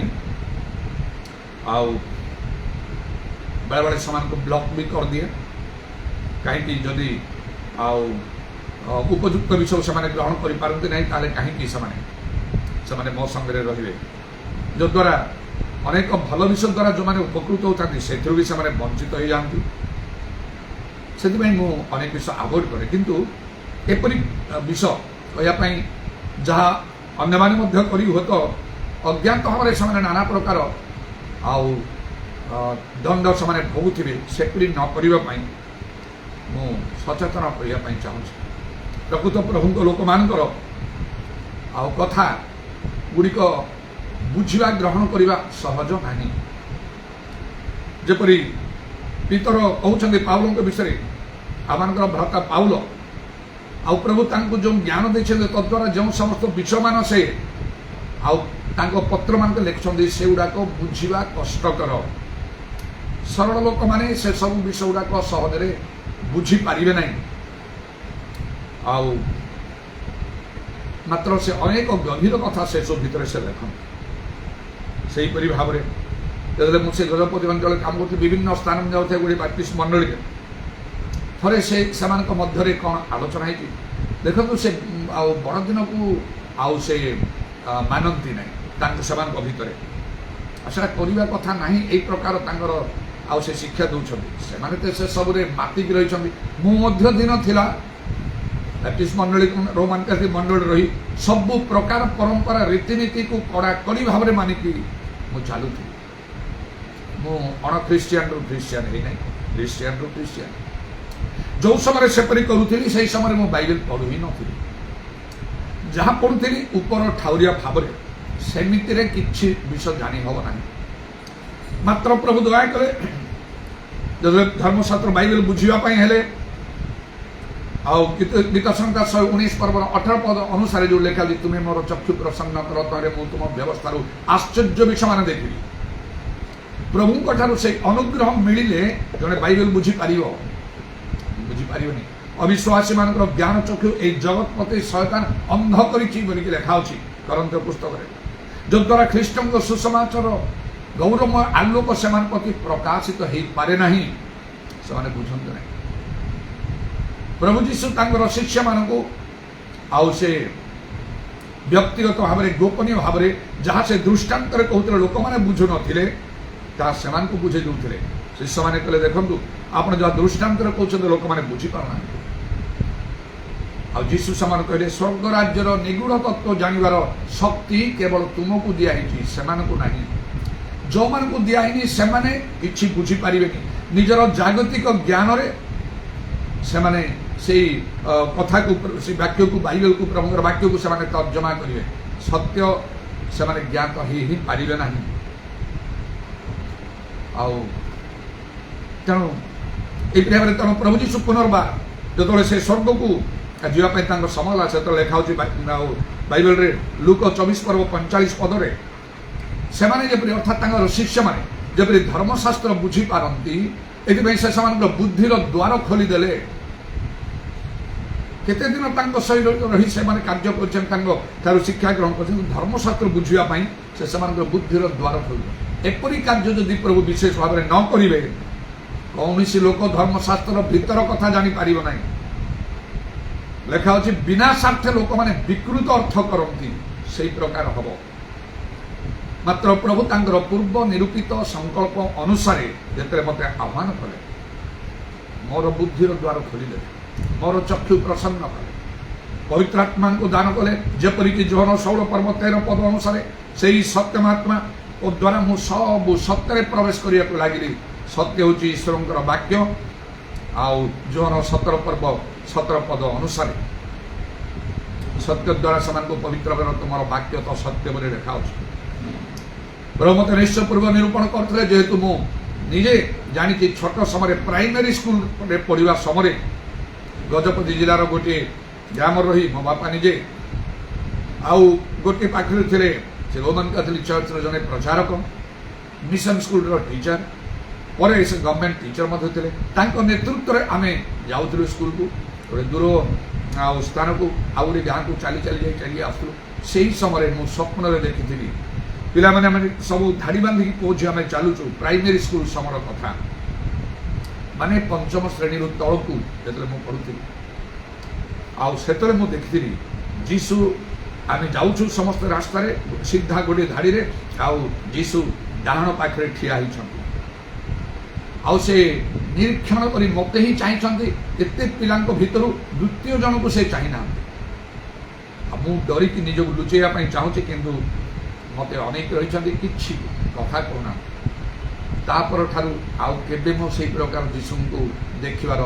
बेले बेले से ब्लॉक भी कर दिए कहीं जदि उपयुक्त विषय से ग्रहण करपारती ना कहीं से मो संगे रे ଯଦ୍ୱାରା ଅନେକ ଭଲ ବିଷ ଦ୍ୱାରା ଯେଉଁମାନେ ଉପକୃତ ହେଉଥାନ୍ତି ସେଥିରୁ ବି ସେମାନେ ବଞ୍ଚିତ ହୋଇଯାଆନ୍ତି। ସେଥିପାଇଁ ମୁଁ ଅନେକ ବିଷ ଆଭଏଡ୍ କରେ, କିନ୍ତୁ ଏପରି ବିଷ କହିବା ପାଇଁ ଯାହା ଅନ୍ୟମାନେ ମଧ୍ୟ କରି ହୁଏତ ଅଜ୍ଞାତ ଭାବରେ ସେମାନେ ନାନା ପ୍ରକାର ଆଉ ଦଣ୍ଡ ସେମାନେ ଭୋଗୁଥିବେ, ସେପରି ନ କରିବା ପାଇଁ ମୁଁ ସଚେତନ କରିବା ପାଇଁ ଚାହୁଁଛି। ପ୍ରକୃତ ପ୍ରଭୁଙ୍କ ଲୋକମାନଙ୍କର ଆଉ କଥା ଗୁଡ଼ିକ ବୁଝିବା ଗ୍ରହଣ କରିବା ସହଜ ନାହିଁ। ଯେପରି ପିତର କହୁଛନ୍ତି ପାଉଲଙ୍କ ବିଷୟରେ, ଆମମାନଙ୍କର ଭ୍ରାତା ପାଉଲ, ଆଉ ପ୍ରଭୁ ତାଙ୍କୁ ଯେଉଁ ଜ୍ଞାନ ଦେଇଛନ୍ତି ତଦ୍ୱାରା ଯେଉଁ ସମସ୍ତ ବିଷୟମାନ ସେ ଆଉ ତାଙ୍କ ପତ୍ରମାନଙ୍କୁ ଲେଖୁଛନ୍ତି ସେଗୁଡ଼ାକ ବୁଝିବା କଷ୍ଟକର। ସରଳ ଲୋକମାନେ ସେସବୁ ବିଷୟ ଗୁଡ଼ାକ ସହଜରେ ବୁଝିପାରିବେ ନାହିଁ। ଆଉ ମାତ୍ର ସେ ଅନେକ ଗଭୀର କଥା ସେସବୁ ଭିତରେ ସେ ଲେଖନ୍ତି। ସେହିପରି ଭାବରେ ଯେତେବେଳେ ମୁଁ ସେ ଗଜପତି ଅଞ୍ଚଳରେ କାମ କରୁଥିଲି, ବିଭିନ୍ନ ସ୍ଥାନକୁ ଯାଉଥାଏ ଗୋଟେ ବାପ୍ଟିଷ୍ଟ ମଣ୍ଡଳୀରେ, ଥରେ ସେମାନଙ୍କ ମଧ୍ୟରେ କ'ଣ ଆଲୋଚନା ହେଇଛି, ଦେଖନ୍ତୁ ସେ ଆଉ ବଡ଼ଦିନକୁ ଆଉ ସେ ମାନନ୍ତି ନାହିଁ ସେମାନଙ୍କ ଭିତରେ, ଆଉ ସେଟା କରିବା କଥା ନାହିଁ, ଏଇ ପ୍ରକାର ତାଙ୍କର ଆଉ ସେ ଶିକ୍ଷା ଦେଉଛନ୍ତି। ସେମାନେ ତ ସେସବୁରେ ମାତିକି ରହିଛନ୍ତି। ମୁଁ ମଧ୍ୟ ଦିନ ଥିଲା ବାପ୍ଟିଷ୍ଟ ମଣ୍ଡଳୀ ରୋମାନ କ୍ୟାଥୋଲିକ ମଣ୍ଡଳୀରେ ରହି ସବୁ ପ୍ରକାର ପରମ୍ପରା ରୀତିନୀତିକୁ କଡ଼ାକଡ଼ି ଭାବରେ ମାନିକି ମୁଁ ଚାଲୁଥିଲି। ମୁଁ ଅଣଖ୍ରୀଷ୍ଟିଆନରୁ ଖ୍ରୀଷ୍ଟିଆନ ହେଇନାହିଁ, ଖ୍ରୀଷ୍ଟିଆନରୁ ଖ୍ରୀଷ୍ଟିଆନ। ଯେଉଁ ସମୟରେ ସେପରି କରୁଥିଲି ସେହି ସମୟରେ ମୁଁ ବାଇବେଲ ପଢ଼ୁ ହିଁ ନଥିଲି। ଯାହା ପଢ଼ୁଥିଲି ଉପର ଠାଉରିଆ ଭାବରେ, ସେମିତିରେ କିଛି ବିଷୟ ଜାଣି ହେବ ନାହିଁ। ମାତ୍ର ପ୍ରଭୁ ଦୟା କଲେ ଯେତେବେଳେ ଧର୍ମଶାସ୍ତ୍ର ବାଇବେଲ ବୁଝିବା ପାଇଁ ହେଲେ, ଆଉ ଗୀତ ସଂହିତା 119 ପର୍ବର 18 ପଦ ଅନୁସାରେ ଯେଉଁ ଲେଖା ଅଛି, ତୁମେ ମୋର ଚକ୍ଷୁ ପ୍ରସନ୍ନ କର, ତାହେଲେ ମୁଁ ତୁମ ବ୍ୟବସ୍ଥାରୁ ଆଶ୍ଚର୍ଯ୍ୟ ବିଷୟମାନ ଦେଖିବି। ପ୍ରଭୁଙ୍କ ଠାରୁ ସେଇ ଅନୁଗ୍ରହ ମିଳିଲେ ଜଣେ ବାଇବେଲ ବୁଝିପାରିବନି। ଅବିଶ୍ୱାସୀ ମାନଙ୍କର ଜ୍ଞାନ ଚକ୍ଷୁ ଏଇ ଜଗତ ପ୍ରତି ଶୟତାନ ଅନ୍ଧ କରିଛି ବୋଲିକି ଲେଖା ଅଛି କରନ୍ଥୀୟ ପୁସ୍ତକରେ, ଯଦ୍ୱାରା ଖ୍ରୀଷ୍ଟଙ୍କ ସୁସମାଚାର ଗୌରବମୟ ଆଲୋକ ସେମାନଙ୍କ ପ୍ରତି ପ୍ରକାଶିତ ହେଇପାରେ ନାହିଁ, ସେମାନେ ବୁଝନ୍ତି ନାହିଁ। ପ୍ରଭୁ ଯୀଶୁ ତାଙ୍କର ଶିଷ୍ୟମାନଙ୍କୁ ଆଉ ସେ ବ୍ୟକ୍ତିଗତ ଭାବରେ ଗୋପନୀୟ ଭାବରେ ଯାହା ସେ ଦୃଷ୍ଟାନ୍ତରେ କହୁଥିଲେ ଲୋକମାନେ ବୁଝୁନଥିଲେ, ତାହା ସେମାନଙ୍କୁ ବୁଝେଇ ଦେଉଥିଲେ। ଶିଷ୍ୟମାନେ କହିଲେ, ଦେଖନ୍ତୁ ଆପଣ ଯାହା ଦୃଷ୍ଟାନ୍ତରେ କହୁଛନ୍ତି ଲୋକମାନେ ବୁଝିପାରୁନାହାନ୍ତି। ଆଉ ଯୀଶୁ ସେମାନଙ୍କୁ କହିଲେ, ସ୍ୱର୍ଗ ରାଜ୍ୟର ନିଗୁଢ଼ ତତ୍ତ୍ୱ ଜାଣିବାର ଶକ୍ତି କେବଳ ତୁମକୁ ଦିଆହେଇଛି, ସେମାନଙ୍କୁ ନାହିଁ। ଯେଉଁମାନଙ୍କୁ ଦିଆହେଇନି ସେମାନେ କିଛି ବୁଝିପାରିବେନି। ନିଜର ଜାଗତିକ ଜ୍ଞାନରେ ସେମାନେ ସେଇ କଥାକୁ, ସେ ବାକ୍ୟକୁ, ବାଇବେଲକୁ, ପ୍ରଭୁଙ୍କର ବାକ୍ୟକୁ ସେମାନେ ତର୍ଜମା କରିବେ। ସତ୍ୟ ସେମାନେ ଜ୍ଞାତ ହିଁ ପାରିବେ ନାହିଁ। ଆଉ ତେଣୁ ଏଇପରି ଭାବରେ ପ୍ରଭୁ ଯୀଶୁ ପୁନର୍ବାର ଯେତେବେଳେ ସେ ସ୍ୱର୍ଗକୁ ଯିବା ପାଇଁ ତାଙ୍କ ସମୟ ହେଲା, ସେତେବେଳେ ଲେଖା ହେଉଛି ବାଇବେଲରେ ଲୁକ 24 ପର୍ବ 45 ପଦରେ, ସେମାନେ ଯେପରି ଅର୍ଥାତ୍ ତାଙ୍କର ଶିଷ୍ୟମାନେ ଯେପରି ଧର୍ମଶାସ୍ତ୍ର ବୁଝିପାରନ୍ତି, ଏଥିପାଇଁ ସେ ସେମାନଙ୍କର ବୁଦ୍ଧିର ଦ୍ୱାର ଖୋଲିଦେଲେ। କେତେ ଦିନ ତାଙ୍କ ସହିତ ରହି ସେମାନେ କାର୍ଯ୍ୟ କରିଛନ୍ତି, ତାଙ୍କ ଠାରୁ ଶିକ୍ଷା ଗ୍ରହଣ କରିଛନ୍ତି, ଧର୍ମଶାସ୍ତ୍ର ବୁଝିବା ପାଇଁ ସେ ସେମାନଙ୍କର ବୁଦ୍ଧିର ଦ୍ୱାର ଖୋଲିଦେଲେ। ଏପରି କାର୍ଯ୍ୟ ଯଦି ପ୍ରଭୁ ବିଶେଷ ଭାବରେ ନ କରିବେ, କୌଣସି ଲୋକ ଧର୍ମଶାସ୍ତ୍ରର ଭିତର କଥା ଜାଣିପାରିବ ନାହିଁ। ଲେଖା ଅଛି, ବିନା ସ୍ୱାର୍ଥେ ଲୋକମାନେ ବିକୃତ ଅର୍ଥ କରନ୍ତି, ସେଇ ପ୍ରକାର ହବ। ମାତ୍ର ପ୍ରଭୁ ତାଙ୍କର ପୂର୍ବ ନିରୂପିତ ସଂକଳ୍ପ ଅନୁସାରେ ଯେତେବେଳେ ମୋତେ ଆହ୍ୱାନ କଲେ, ମୋର ବୁଦ୍ଧିର ଦ୍ୱାର ଖୋଲିଦେଲେ, ମୋର ଚକ୍ଷୁ ପ୍ରସନ୍ନ କଲେ, ପବିତ୍ର ଆତ୍ମାଙ୍କୁ ଦାନ କଲେ, ଯେପରିକି ଯୋହନ 16 ପର୍ବ 13 ପଦ ଅନୁସାରେ ସେଇ ସତ୍ୟମାତ୍ମା ଓ ଦ୍ୱାରା ମୁଁ ସବୁ ସତ୍ୟରେ ପ୍ରବେଶ କରିବାକୁ ଲାଗିଲି। ସତ୍ୟ ହେଉଛି ଈଶ୍ୱରଙ୍କର ବାକ୍ୟ। ଆଉ ଯୋହନ 17 ପର୍ବ 17 ପଦ ଅନୁସାରେ ସତ୍ୟ ଦ୍ୱାରା ସେମାନଙ୍କୁ ପବିତ୍ର କର, ତୁମର ବାକ୍ୟ ତ ସତ୍ୟ ବୋଲି ଲେଖା ଅଛି। ପ୍ରଭୁ ମୋତେ ନିଶ୍ଚୟ ପୂର୍ବ ନିରୂପଣ କରୁଥିଲେ, ଯେହେତୁ ମୁଁ ନିଜେ ଜାଣିଛି ଛୋଟ ସମୟରେ ପ୍ରାଇମେରୀ ସ୍କୁଲରେ ପଢ଼ିବା ସମୟରେ ଗଜପତି ଜିଲ୍ଲାର ଗୋଟିଏ ଗ୍ରାମରେ ରହି ମୋ ବାପା ନିଜେ ଆଉ ଗୋଟିଏ ପାଖରେ ଥିଲେ ସେ ରୋମାନ କ୍ୟାଥୋଲିକ ଚର୍ଚ୍ଚର ଜଣେ ପ୍ରଚାରକ, ମିଶନ ସ୍କୁଲର ଟିଚର, ପରେ ସେ ଗଭର୍ଣ୍ଣମେଣ୍ଟ ଟିଚର ମଧ୍ୟ ଥିଲେ। ତାଙ୍କ ନେତୃତ୍ୱରେ ଆମେ ଯାଉଥିଲୁ ସ୍କୁଲକୁ, ଗୋଟେ ଦୂର ଆଉ ସ୍ଥାନକୁ, ଆଉ ଗୋଟେ ଗାଁକୁ ଚାଲି ଆସୁଥିଲୁ। ସେହି ସମୟରେ ମୁଁ ସ୍ୱପ୍ନରେ ଦେଖିଥିଲି ପିଲାମାନେ ଆମେ ସବୁ ଧାଡ଼ି ବାନ୍ଧିକି ପୁଅ ଝିଅ ଆମେ ଚାଲୁଛୁ, ପ୍ରାଇମେରୀ ସ୍କୁଲ ସମୟର କଥା, ମାନେ 5ମ ଶ୍ରେଣୀରୁ ତଳକୁ ଯେତେବେଳେ ମୁଁ ପଢ଼ୁଥିଲି। ଆଉ ସେତେବେଳେ ମୁଁ ଦେଖିଥିଲି ଯୀଶୁ आमे जाऊछु समस्त रास्ता रे सीधा गोटे धाड़ी रे आउ जीसु डाहाण पाखरे ठिया होइछन्ति आउ से निरीक्षण करी मते ही चाहिछन्ति एते पिलांको भितरु द्वितीय जन को से चाहिना मु डरी कि निजको लुचेया पई चाहूछि किंतु मते अनेक रहिछन्ति किछि कथा कोना तापर ठारू आउ केबे मो सेई प्रकार जीसु को देखिबार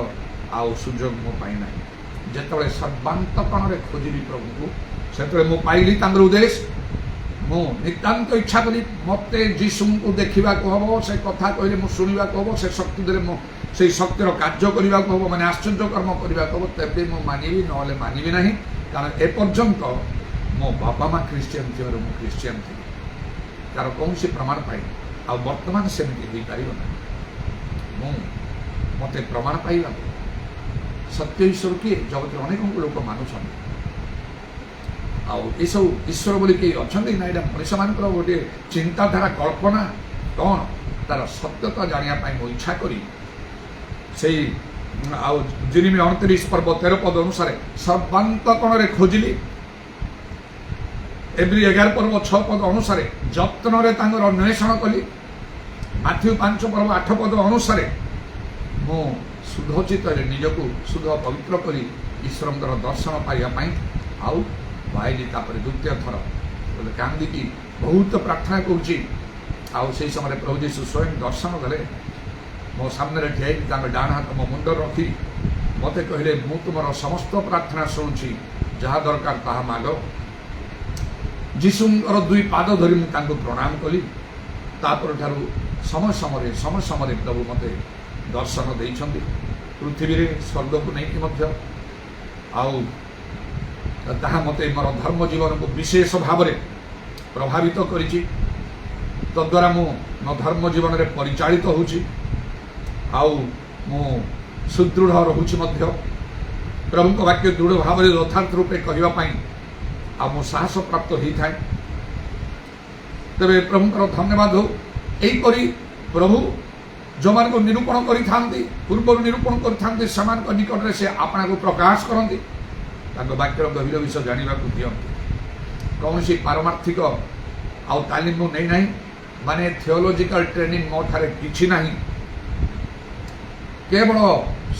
आउ सुजोग मो पाइ ना जेतबे सर्वांतकरण रे खोजिली प्रभु को सेतबे मो पाइली तांगर उद्देश्य मो नितांत इच्छा करी मते जीसु को देखिबा को हबो से कथा कहले मो सुनिबा को हबो से शक्ति दरे मो से शक्तिर कार्य करिबा को हबो माने आश्चर्य कर्म करिबा को हबो तबे मो मानिबी नले मानिबी नाही कारण ए पर्यंत मो बापा माँ क्रिश्चियन थी मु क्रिश्चियन थी तार कौन से प्रमाण पाई आ वर्तमान सेमती हो पार ना मते प्रमाण पाइबा सत्य ईश्वर किए जगत अनेक लोक मानुंट आउ ईश्वर बोली कई अच्छा ना यहाँ मनीष मान गोटे चिंताधारा कल्पना कौन तार सत्यता जानापी मो इच्छा करी से आउ जिनिमी 29 पर्व 13 पद अनुसार सर्वांतकरण खोजिली एवरी 11 पर्व 6 पद अनुसार जत्न अन्वेषण कली माथ्यू 5 पर्व 8 पद अनुसार मो शुद्धचित निजको शुद्ध पवित्र करी ईश्वर दर्शन पाइबापी आउ बाहरी द्वितीय थर बोले कांदिकी बहुत प्रार्थना करुच्ची आउ से समय प्रभु जीशु स्वयं दर्शन देले मो सामने ठिया डाण हाथ मो मुंड रखी मते कहले मु तुमर समस्त प्रार्थना शुणुची जहाँ दरकार ताहा माग जीशुंकर दुई पाद धरी मुझे प्रणाम कली तापर ठारू समय समय प्रभु मते दर्शन देइछन्ति पृथ्वी रे स्वर्ग को नहीं मध्य आउ ताहा मते मोर धर्म जीवन को विशेष भाव में प्रभावित करिछि तद्वारा मो मो धर्म जीवन में परिचालित होछि आउ मो सुदृढ़ रहुछि मध्य प्रभु को वाक्य दृढ़ भाव में यथार्थ रूपे कहवा पाई आ मो साहस प्राप्त होई थाए तबे प्रभु धन्यवाद हो एई करी प्रभु जो मान को निरूपण करि पूर्व निरूपण करि समान निकट में से आपना को प्रकाश करती वाक्यर गभीर विषय जाना दिखती कौन सी पारमार्थिक आउ तालीम नहीं ना माने थियोलॉजिकल ट्रेनिंग मो ठारे किछि नहीं केवल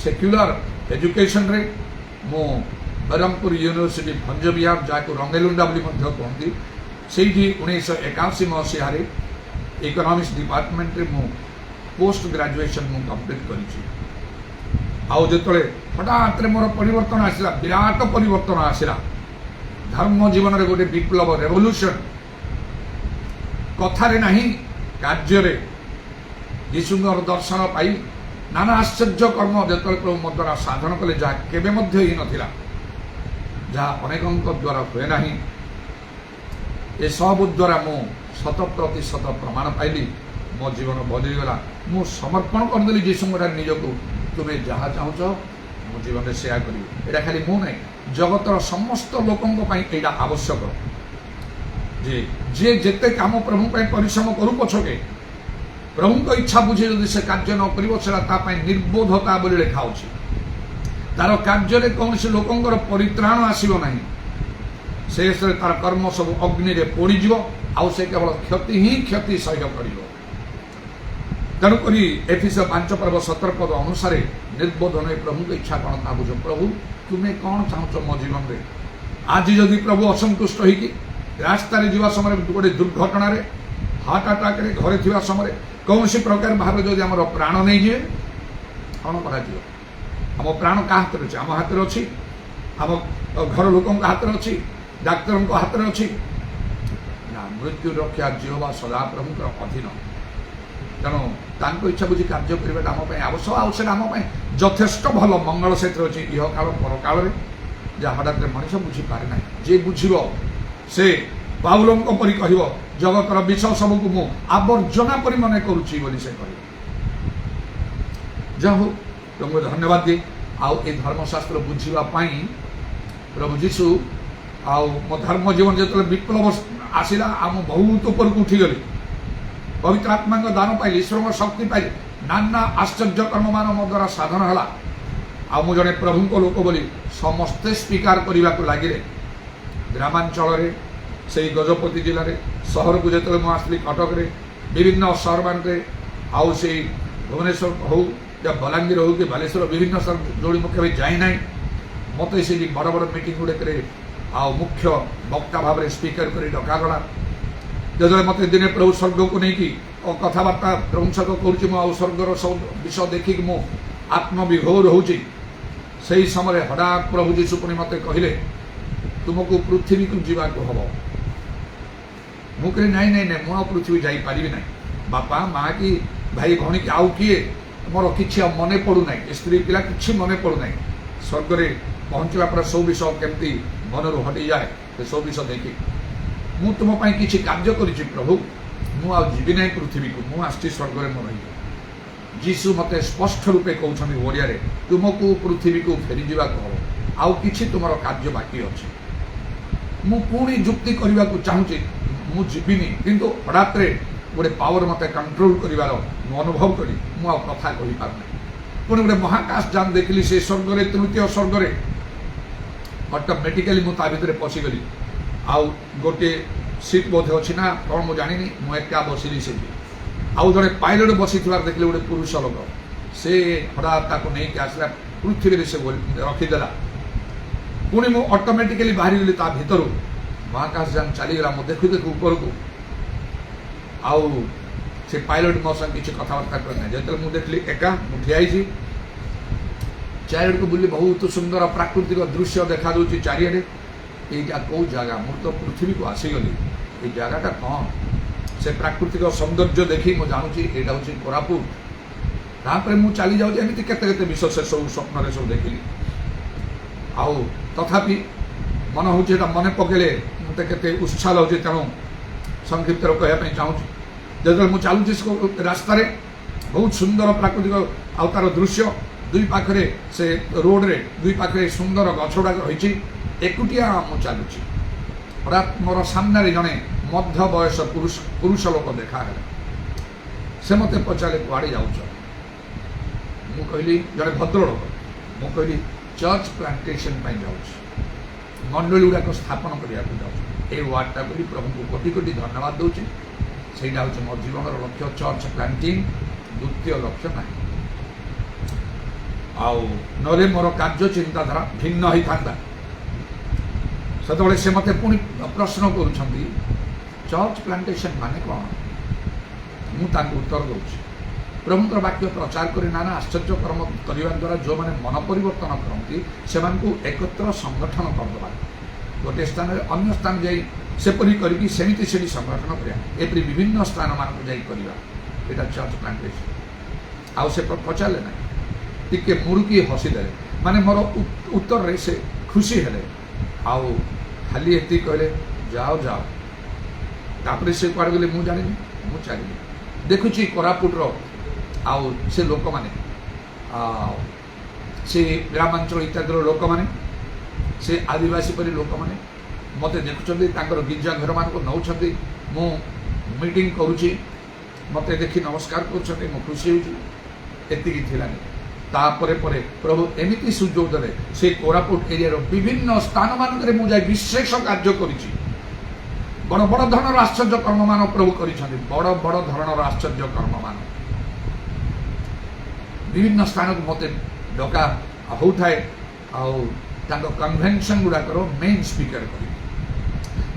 सेक्युलर एजुकेशन रे मो बरहमपुर यूनिवर्सिटी भंजबिहार जहाँ रंगेलुंडा कहती से 1981 मसीह इकोनॉमिक्स डिपार्टमेंट रे मो पोस्ट ग्रेजुएशन मु कंप्लीट करी आउ जिते हठात मोर परिवर्तन आसला विराट परिवर्तन आसला धर्म जीवन में गोटे विप्लव रेवोल्यूशन कथारे नहीं कार्य यीशुंकर दर्शन पाई नाना आश्चर्य कर्म जो प्रभु मो द्वारा साधन कले जहाँ केबे मध्य ही नथिला जहाँ अनेकों द्वारा हुए ना ए सब द्वारा मो 100% प्रमाण पाइली मो जीवन बदलीगला मु समर्पण करदेली जीशुंकर निजको तुम्हें जहाँ चाहूच मो जीवन में सेया करी एटा खाली मु नहीं जगतर समस्त लोकों यहाँ आवश्यक जे जे जेते काम प्रभु परिश्रम करू पछके प्रभु को इच्छा बुझे जदि से कार्य न कर निर्बोधता बोली लेखा होछि तार कार्य कौन से लोकंकर परित्राण आसीबो नहीं शेष तार कर्म सब अग्नि रे पोड़ी आउ से केवल क्षति ही क्षति सह्य करिवो तेणुक एफिस 5 पर्व 17 पद अनुसार निर्बोधन प्रभु की इच्छा कौन था बुझ प्रभु तुम्हें कौन चाहूच मो जीवन में आज जदि प्रभु असंतुष्ट होगी रास्तार जावा समय गोटे दुर्घटना हार्ट अटैक रे घरे थिबा समय कौन सी प्रकार भाव जदि आम प्राण नहीं जाए कौन कर आम प्राण क्या हाथ अच्छे आम हाथ अच्छी आम घर लोकों हाथ अच्छी डाक्तर हाथ अच्छी ना मृत्यु रक्षा जीवा सदा प्रभु अधीन तेणु तांको इच्छा बुझी कार्य करवाटा आम आवश्यक आउट आम यथेष्ट भल मंगल से अच्छी इह काल पर काल जहाँ हठात मनीष बुझी पारे ना जे बुझ से पाउलों परी कह जगतर विष सबको मु आवर्जना पर मन करुच्ची से कह जाहो तुमको धन्यवाद दिए आउ ए धर्मशास्त्र बुझापी प्रभु जीशु आउ मो धर्म जीवन जो विप्लव आसला आम बहुत ऊपर को उठीगली पवित्र आत्मा दान पाइल ईश्वर शक्ति पाइल नाना आश्चर्य कर्म मान मो द्वारा साधन है आ मु जड़े प्रभु लोक बोली समस्ते स्वीकार करने को लगे ଗ୍ରାମାଞ୍ଚଳରେ ସେଇ ଗଜପତି ଜିଲ୍ଲାରେ ସହରକୁ ଯେତେବେଳେ ମୁଁ ଆସିଲି କଟକରେ ବିଭିନ୍ନ ସହରମାନଙ୍କରେ ଆଉ ସେଇ ଭୁବନେଶ୍ୱର ହଉ या बलांगीर हो कि बालेश्वर विभिन्न जोड़ी मुख्य जाई ना मत से बड़ बड़ मीटिंग गुड़े आ मुख्य वक्ता भाव में स्पीकर कर डकागला जो मत दिने प्रभु स्वर्ग को लेकिन कथबार्ता प्रभु सहित करुँ स्वर्गर सब विषय देखिक मु आत्मविभोर होची से समय हठात प्रभु जीशु पुणी मत कहले तुमको पृथ्वी को जीवाक हम मुझे नाई नाई नाई मुझे पृथ्वी जापारि ना बापा माँ की भाई भौणी की आउ किए मोर कि मन पड़ूना स्त्री पिला कि मन पड़ूना स्वर्ग में पहुँचला पर सब विषय केमती मन रू हटि जाए से सब विषय देखी मु तुम कि कार्य करी प्रभु मुझी ना पृथ्वी को मुझे स्वर्ग में मोर जीशु मत स्पष्ट रूपे कहते ओडिया तुमको पृथ्वी को फेरी जावाक हम आउ कि तुम कार्य बाकी अच्छे मुझे जुक्ति करने को चाहूँगी मुझे किंतु हठात गोटे पावर मत कंट्रोल करार अनुभव करी मुझे कथा कही पारना पुणी गोटे महाकाश जान देखिली से स्वर्ग में तृतीय स्वर्ग में ऑटोमेटिकली मुझे भितर पशिगली आउ गोटे सीट बोधे अच्छी ना कौन मुझे जानी मुझे एका बसिली से आउ जड़े पायलट बसी देखिले गोटे पुरुष लोक से हठात नहीं आसला पृथ्वी से रखीदेला पुणी मुझे ऑटोमेटिकली बाहरी गली भितर महाकाश जान चलीगला मुझे देखु देखु ऊपर को आउ से पायलट मो संग किसी कथबार्ता करना जो मुझे देखली एका मुझे ठियाई चारिड़ को बुली बहुत सुंदर प्राकृतिक दृश्य देखा दूसरी चारिड़े यहाँ कौ जगह मुझे तो पृथ्वी को आसीगली ये जगहटा कौन से प्राकृतिक सौंदर्य देखी मुझे जानूँ यहाँ हूँ कोरापुट तापर मुझे चली जाऊँगी केते विषय से सब स्वप्न सब देखिली आउ तथापि मन हूँ मन पकड़े मत के उत्साह हो तेणु संक्षिप्त कहवाई चाहूँगी जो मुझे चलुची रास्तार बहुत सुंदर प्राकृतिक आर दृश्य दुई पाखे से रोड रे दुई पाखे सुंदर गछगुड़ा रही एकुटिया मुझे चलुची हठात मोर सामने जड़े मध्य बयस पुरुष लोक देखा से मत पचारे कुआड़े जाऊच मु कहली जड़े भद्र लोक मु कहली चर्च प्लांटेशन जाऊँ मंडली गुड़ाक स्थापन करने जाऊँ ये वार्डटा करी प्रभु को कोटि कोटि धन्यवाद दूसरी से हूँ मो जीवन लक्ष्य चर्च प्लांटिंग द्वितीय लक्ष्य ना आउ मोर कार्य चिंताधारा भिन्न होता से मत पुणी प्रश्न कर चर्च प्लांटेशन माने कौन मुझे उत्तर दूसरी प्रभुतर वाक्य प्रचार कर नाना आश्चर्य कर्म करने द्वारा जो मैंने मन परिवर्तन करती से एकत्र संगठन करदे गोटे स्थान अन्य स्थान जाई सेपरी करके सेमती से संगठन करा एपरी विभिन्न स्थान मान यहाँ चर्च प्लांटेशन आउ से पचारे ना टिके मुरुकी हसीदे माने मोर उत्तर रे से खुशी हेले आउ खाली ये कहले जाओ जाओ तापर से कड़े गले मुझे जानी मुझे चली देखुची कोरापुटर आउ से लोक माने से ग्रामांचल इत्यादि लोक माने से आदिवासी परी लोक मैंने मत देखुं गिरजा घर मान को नौ मु मीटिंग करुच्ची मत देखी नमस्कार कर खुशी होती तापर प्रभु एमती सुजोग दे से कोरापुट एरिया विभिन्न स्थान मान मुझे विशेष कार्य कर बड़ बड़ धरण आश्चर्य कर्म मान प्रभु कर बड़ बड़ धरण आश्चर्य कर्म मान विभिन्न स्थान को मत डका होता कन्वेन्शन गुड़ाक मेन स्पीकर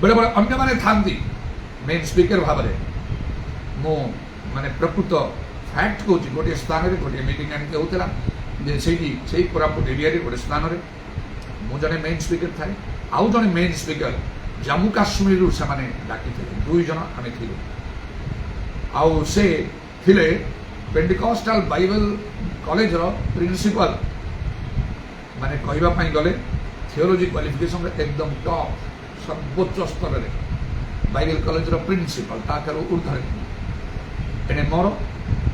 बेले बेले अन्य माने थांती मेन स्पीकर भाव में मो माने प्रकृत फैक्ट कौच गोटे स्थान में गोटे मीटिंग आनिक होता से कोरापुट एरिया गोटे स्थान में मु जड़े मेन स्पीकर थाए आउ जड़े मेन स्पीकर जम्मू काश्मीर से डाकी दुई जन आम थी आउ से थिले पेंटिकॉस्टल बाइबल कॉलेज प्रिंसिपल माने कहवाई गले थियोलॉजी क्वालिफिकेशन एकदम टॉप सर्वोच्च स्तर में बाइबल कॉलेज प्रिंसिपल ताकर ऊर्धे एने मोर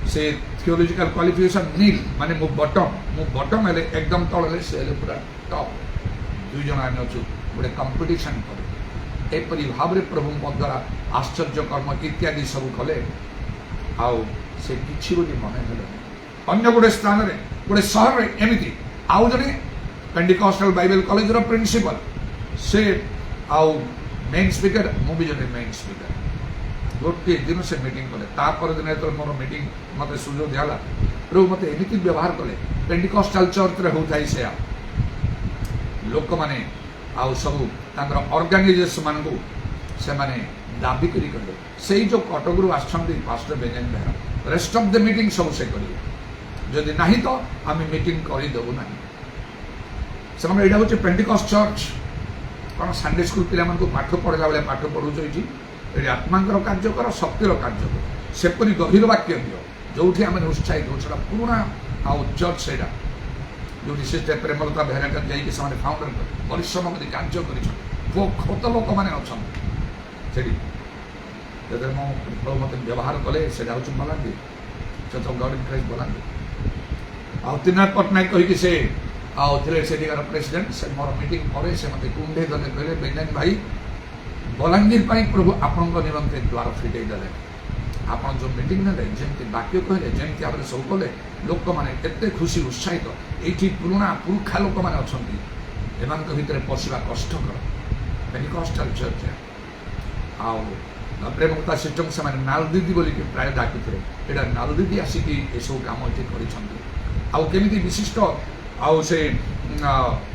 से थियोलॉजिकल क्वालिफिकेशन नील माने मु बटम हेले एकदम तले से पूरा टॉप दुई जन आम अच्छु गोटे कंपिटिशन करे एपरी भाव में प्रभु मो द्वारा आश्चर्य कर्म इत्यादि सब कले आउ से किछि बोली मने हेले अन्य गोटे स्थान में गोटे सहर एमती आउ जड़े पेंटिकॉस्टल बाइबल कॉलेज प्रिंसिपल से आउ मेन स्पीकर मुझे जन मेन स्पीकर गोटे दिन से मीटिंग कले तापर दिन जो मोर मीटिंग मत सुजोग दिला प्रभु मत एमती व्यवहार कले पेंटिकॉस्टल चर्च रे होता से लोक मैंने आउ सब ऑर्गेनाइजेशन मान को से माने दाबी करी कले से जो कटकरू आछंती pastor Benjamin Behera rest of the meeting सब से करिए जदि नहीं तो आम मीटिंग कर देबू ना से यहाँ हूँ पेंटिकॉस्ट चर्च कौन संडे स्कूल पिला पाठ पढ़ला बेले पाठ पढ़ुच ये आत्मांकर कार्य कर शक्तिर कार्य कर सेपरी गभीर वाक्य दियो जो आम उत्साहित हो पुराना आउ चर्च से जो सिस्टर प्रेमलता बेहेरा जाइए फाउंडर परिश्रम कर कार्य कर लोक मैंने अच्छा मत व्यवहार कले से हूँ Balangir church of God in Christ Balangir आउ त्रिनाथ पट्टनायक कहीकि से आउे से प्रेसिडेंट से मोर मीटिंग पर से मत कुंडे दे कहले बेंजामिन भाई बलांगीर प्रभु आपण निमंते द्वार फिटे देले आपण जो मीटिंग ने जमी वाक्य कहले जमी आप सब कले लोक मैंने एत खुशी उत्साहित ये पुराना पुरुखा लोक मैंने अच्छा एमान भितर पशिवा कष्टकर पेंटिकॉस्टल चर्च आउ प्रेमकता सिस्टम से नालदीदी बोल प्राय डाकुते यहाँ नालदीदी आसिक ये सब कम करमी विशिष्ट आउ से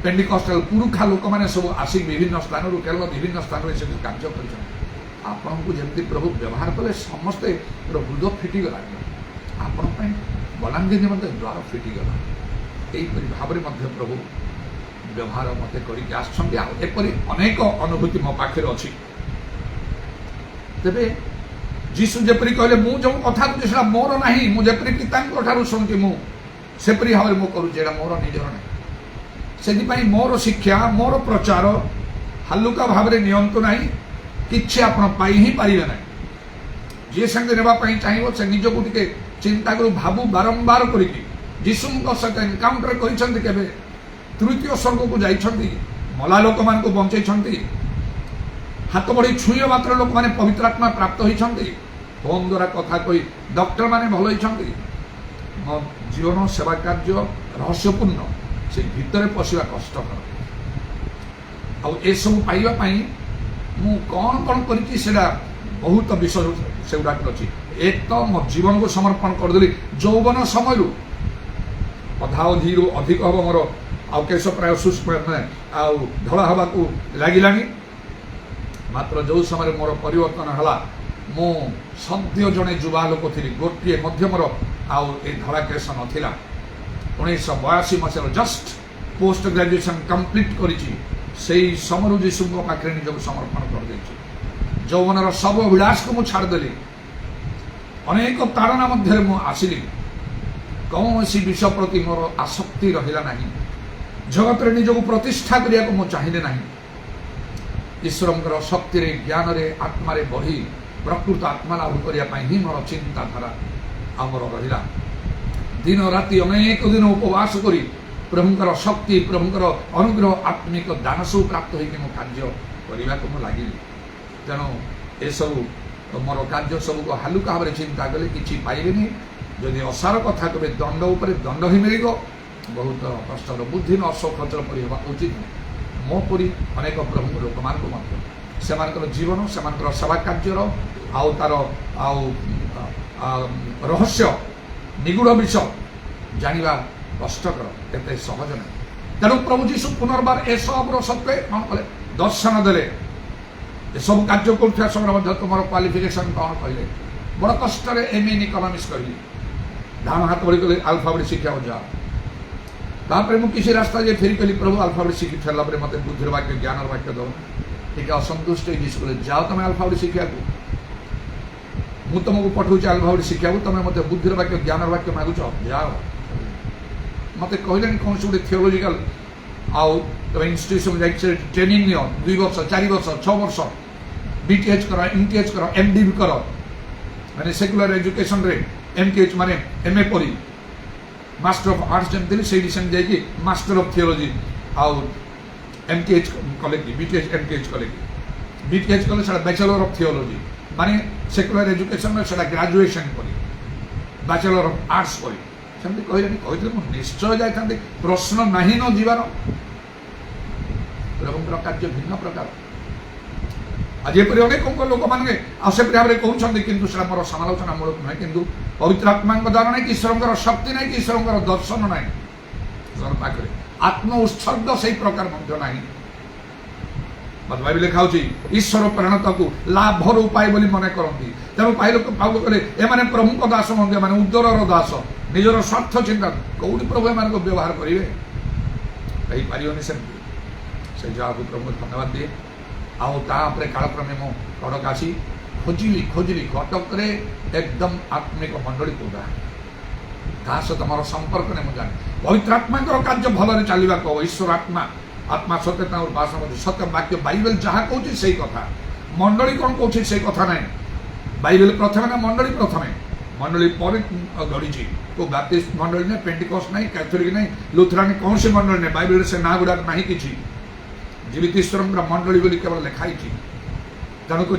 पेंटिकॉस्टल पुरुखा लोक मैंने सब आसिक विभिन्न स्थान केवल विभिन्न स्थान से कार्य करमती प्रभु व्यवहार कले समस्ते हृदय फिटिगला आपण बलांगीर निमंते द्वार फिटिगला यहीपरि भाव में प्रभु व्यवहार मत करपरी अनेक अनुभूति मो पाखे अच्छी तेरे जीशु जपरी कहले मु जो कथा कहूँ मोर ना मुझे पिता शुणुची मुझेपरी भाव में करुँचे मोर निजर ना से मोर शिक्षा मोर प्रचार हालुका भाव में नियंतु ना कि आप ही पारे ना जी संगे नापी चाहिए से निजक टे चिंता कर भावु बारंबार करीशु सहित एनकाउंटर कर तृतीय स्वर्ग को जाइछंती मला लोक मान को बंचई हाथ बढ़ी छुई मात्र लोक मैंने पवित्र आत्मा प्राप्त होती फोन द्वारा कथा कही डॉक्टर मैंने भल होती मो जीवन सेवा कार्य रहस्यपूर्ण से भितर पशिवा कष्टकर आउ पाइबापी मु कौन कौन करा बहुत विषय से गुड़ाक अच्छी एक तो मो जीवन को समर्पण करदेली यौवन समय अधाअधि अधिक हम मोर आउ केश प्राय शुष्क आउ धड़ा हवा को लगिलानी मात्र जो समय मोर परिवर्तन है मु सद्य जड़े युवा लोक थी गोटे मोर आउ ए धड़ा केश नाला 1982 मसीह जस्ट पोस्ट ग्रेजुएशन कंप्लीट कर समय जीशु पाखे निजक समर्पण कर दे यौवनर सब अभिलाष को मुझे छाड़देली अनेक ताड़ना मध्य आसिली कौन सी विषय प्रति मोर आसक्ति रहा ना जगत रे निजक प्रतिष्ठा करने को मुझे चाहिए ना ईश्वर शक्ति रे ज्ञान रे आत्मा रे बढ़ी प्रकृत आत्मा लाभ करने ही मोर चिंताधारा आमर रहा दिन राति अनेक दिन उपवास करी प्रभुंकर शक्ति प्रभुंकर अनुग्रह आत्मिक दान सब प्राप्त होकर कार्य करने को लगे तेणु ये सब मोर कार्य सब को हालुका भाव में चिंता कले कि पाइबे जदि असार कथा कहे दंड उपर दंड ही मिल बहुत कष्ट बुद्धि नष्ट खर्च पड़ा उचित मो परी अनेक प्रभु लोक मान जीवन से सेवा कार्य आउ तार आउ रहस्य निगूढ़ विषय जाना कष्टकर एत सहज ना तेणु प्रभु जीशु पुनर्बार ए सब सत्वे कौन कले दर्शन देले ए सब कार्य कर समय तुम क्वालिफिकेशन कौन कहले बड़ कष्ट एम इन इकोनॉमिक्स कहली धान हाथ बड़ी कले अल्फाबेट शिक्षा जाओ तापर मुझे किसी रास्ता जे फेरी कहली प्रभु अल्फाबेट शिखी सारा मत बुद्धि वाक्य ज्ञान वाक्य दो टे असंतुष्ट हो जाओ तुम अल्फाबेट शिक्षा को मु तुमको पठाऊँ अल्फाबेट शिक्षा को तुम मत बुद्धि वाक्य ज्ञान वाक्य मागुच जाओ मत कहले कौन से गोटे थियोलोजिकल आउ तुम इन्स्टिट्यूशन जाए ट्रेनिंग नियो 2 वर्ष 4 वर्ष 6 वर्ष बीटीएच कर एमटीएच कर एमडी भी कर माने सेकुलर एजुकेशन रे एमटीएच माने एमए पढ़ी मास्टर ऑफ आर्ट्स जमी से जाकि मास्टर ऑफ थियोलॉजी आउ एमटीएच कले बीटीएच एमटीएच कले बीटीएच कले से बैचलर ऑफ थियोलॉजी माने सेकुलर एजुकेशन में से ग्रेजुएशन पढ़ी बैचलर ऑफ आर्ट्स पढ़ी सेमती कहते निश्चय जाता प्रश्न नहीं न जीवार प्रभुंर कार्य भिन्न प्रकार आज एपरि अनेक लोक मैंने से भाव में कहते किंतु से मोर समालोचनामूलक नुहे किंतु पवित्र आत्मा द्वारा नहीं कि ईश्वर शक्ति नहीं कि ईश्वर दर्शन नहीं ईश्वर पाखे आत्म उत्सर्ग से प्रकार ना बाइबल लिखा ईश्वर प्रेरणता को लाभर उपाय बोली मन करती तेणु पाइल पाउल कहे एम प्रभु दास मध्य माने उदर दास निजर स्वार्थ चिंता कौटी प्रभु एम व्यवहार करेंगे पारे से जहाँ प्रभु धन्यवाद दिए आउे कालक्रमे मो कटक आसी खोजिली कटक एकदम आत्मिक मंडली पूरा ता सहित मोर संपर्क नहीं मुझे जानी पवित्र आत्मा कार्य भल चलवा कह ईश्वर आत्मा आत्मा सत्यता उपासना करते सत्य वाक्य बाइबल जहाँ कहूँ से कथा मंडली कौन कहूँ से कथा ना बाइबल प्रथम ना मंडली प्रथम मंडली पर गढ़ी को बैप्टिस्ट मंडली ना पेंटिकॉस्ट नहीं कैथोलिक नहीं लुथरानी कौन सी मंडली नहीं बाइबल से ना गुड़ाक ना कि जीवित ईश्वर मंडली बोली केवल लिखाई तेणुक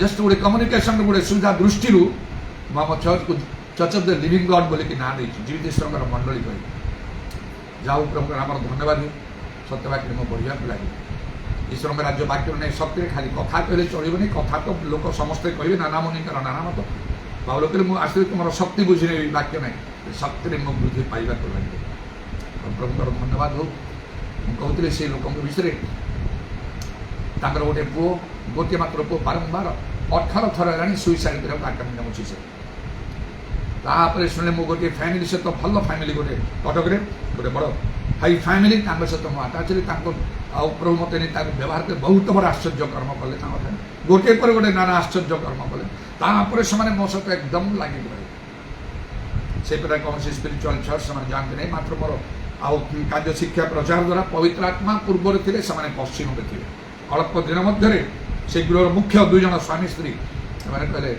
जस्ट गोटे कम्युनिकेशन गोटे सुविधा दृष्टि आम चर्च को church of the living God बोलिक ना जीवित ईश्वर मंडली कही जाऊ प्रभु आम धन्यवाद सत्यवाक्य मो बढ़िया लगे ईश्वर राज्य वाक्य नहीं सत्य खाली कथा कहले चलनी कथा तो लोक समस्ते कहे नाना मुनिकर नाना मत बाबू लोग मुझे आस तुम शक्ति बुझी वाक्य नहीं शक्ति मो वृद्धि पाइबा लगे प्रभुकर धन्यवाद हो कहते से लोक विषय गोटे पुओ गोटे मात्र पुओ बारंबार 18 थर है सुइसाइड कर आक्रमण मुझे से तापर शुणे मु गोटे फैमिली सहित भल फैमिली गोटे कटक गोटे बड़ हाई फैमिली सहित मुझे आटाच प्रभु मत नहीं व्यवहार कर बहुत बड़ा आश्चर्य कर्म कले गोटे पर गोटे नाना आश्चर्य कर्म कले तापर से मो सहित एकदम लगे रहे से कौन से स्पिरिचुअल चर्च से जानते नहीं मात्र मोर कार्य शिक्षा प्रचार द्वारा पवित्र आत्मा पूर्व थे पश्चिम में थे अल्प दिन मध्य से गृहर मुख्य दुई जन स्वामी स्त्री से कहले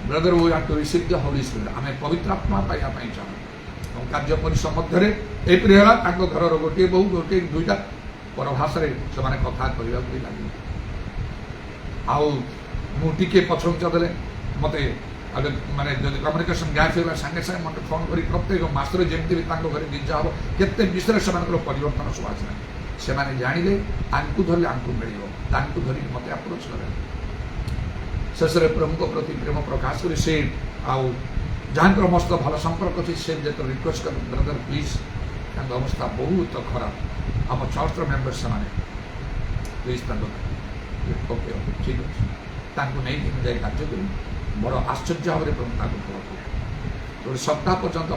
brother we want to receive the holy spirit आम पवित्र आत्मा पाइबा चाहूँ कार्य परिश्रम मध्य एपरी है घर गोटे बहु गोटे दुईटा परभाषा से कथा कहवाक लगे आगे पछुचा देले मत माने जब कम्युनिकेशन गैप होगा सागे सागे मत फोन कर प्रत्येक मसरे जमी भी घर गिजा हम केते विषय से परिवर्तन सब आसना से जानिले आंकु धरले आंकु मिल धरिक मत अप्रोच करें शेष प्रभु प्रति प्रेम प्रकाश कर से जहाँ मस्त भल संपर्क अच्छे से जो रिक्वेस्ट कर ब्रदर प्लीज अवस्था बहुत खराब आम चर्च मेम्बर से प्लीज ओके ठीक अच्छे नहीं जाए कार्य कर बड़ आश्चर्य भाव में प्रभु फल गोटे सप्ताह पर्यटन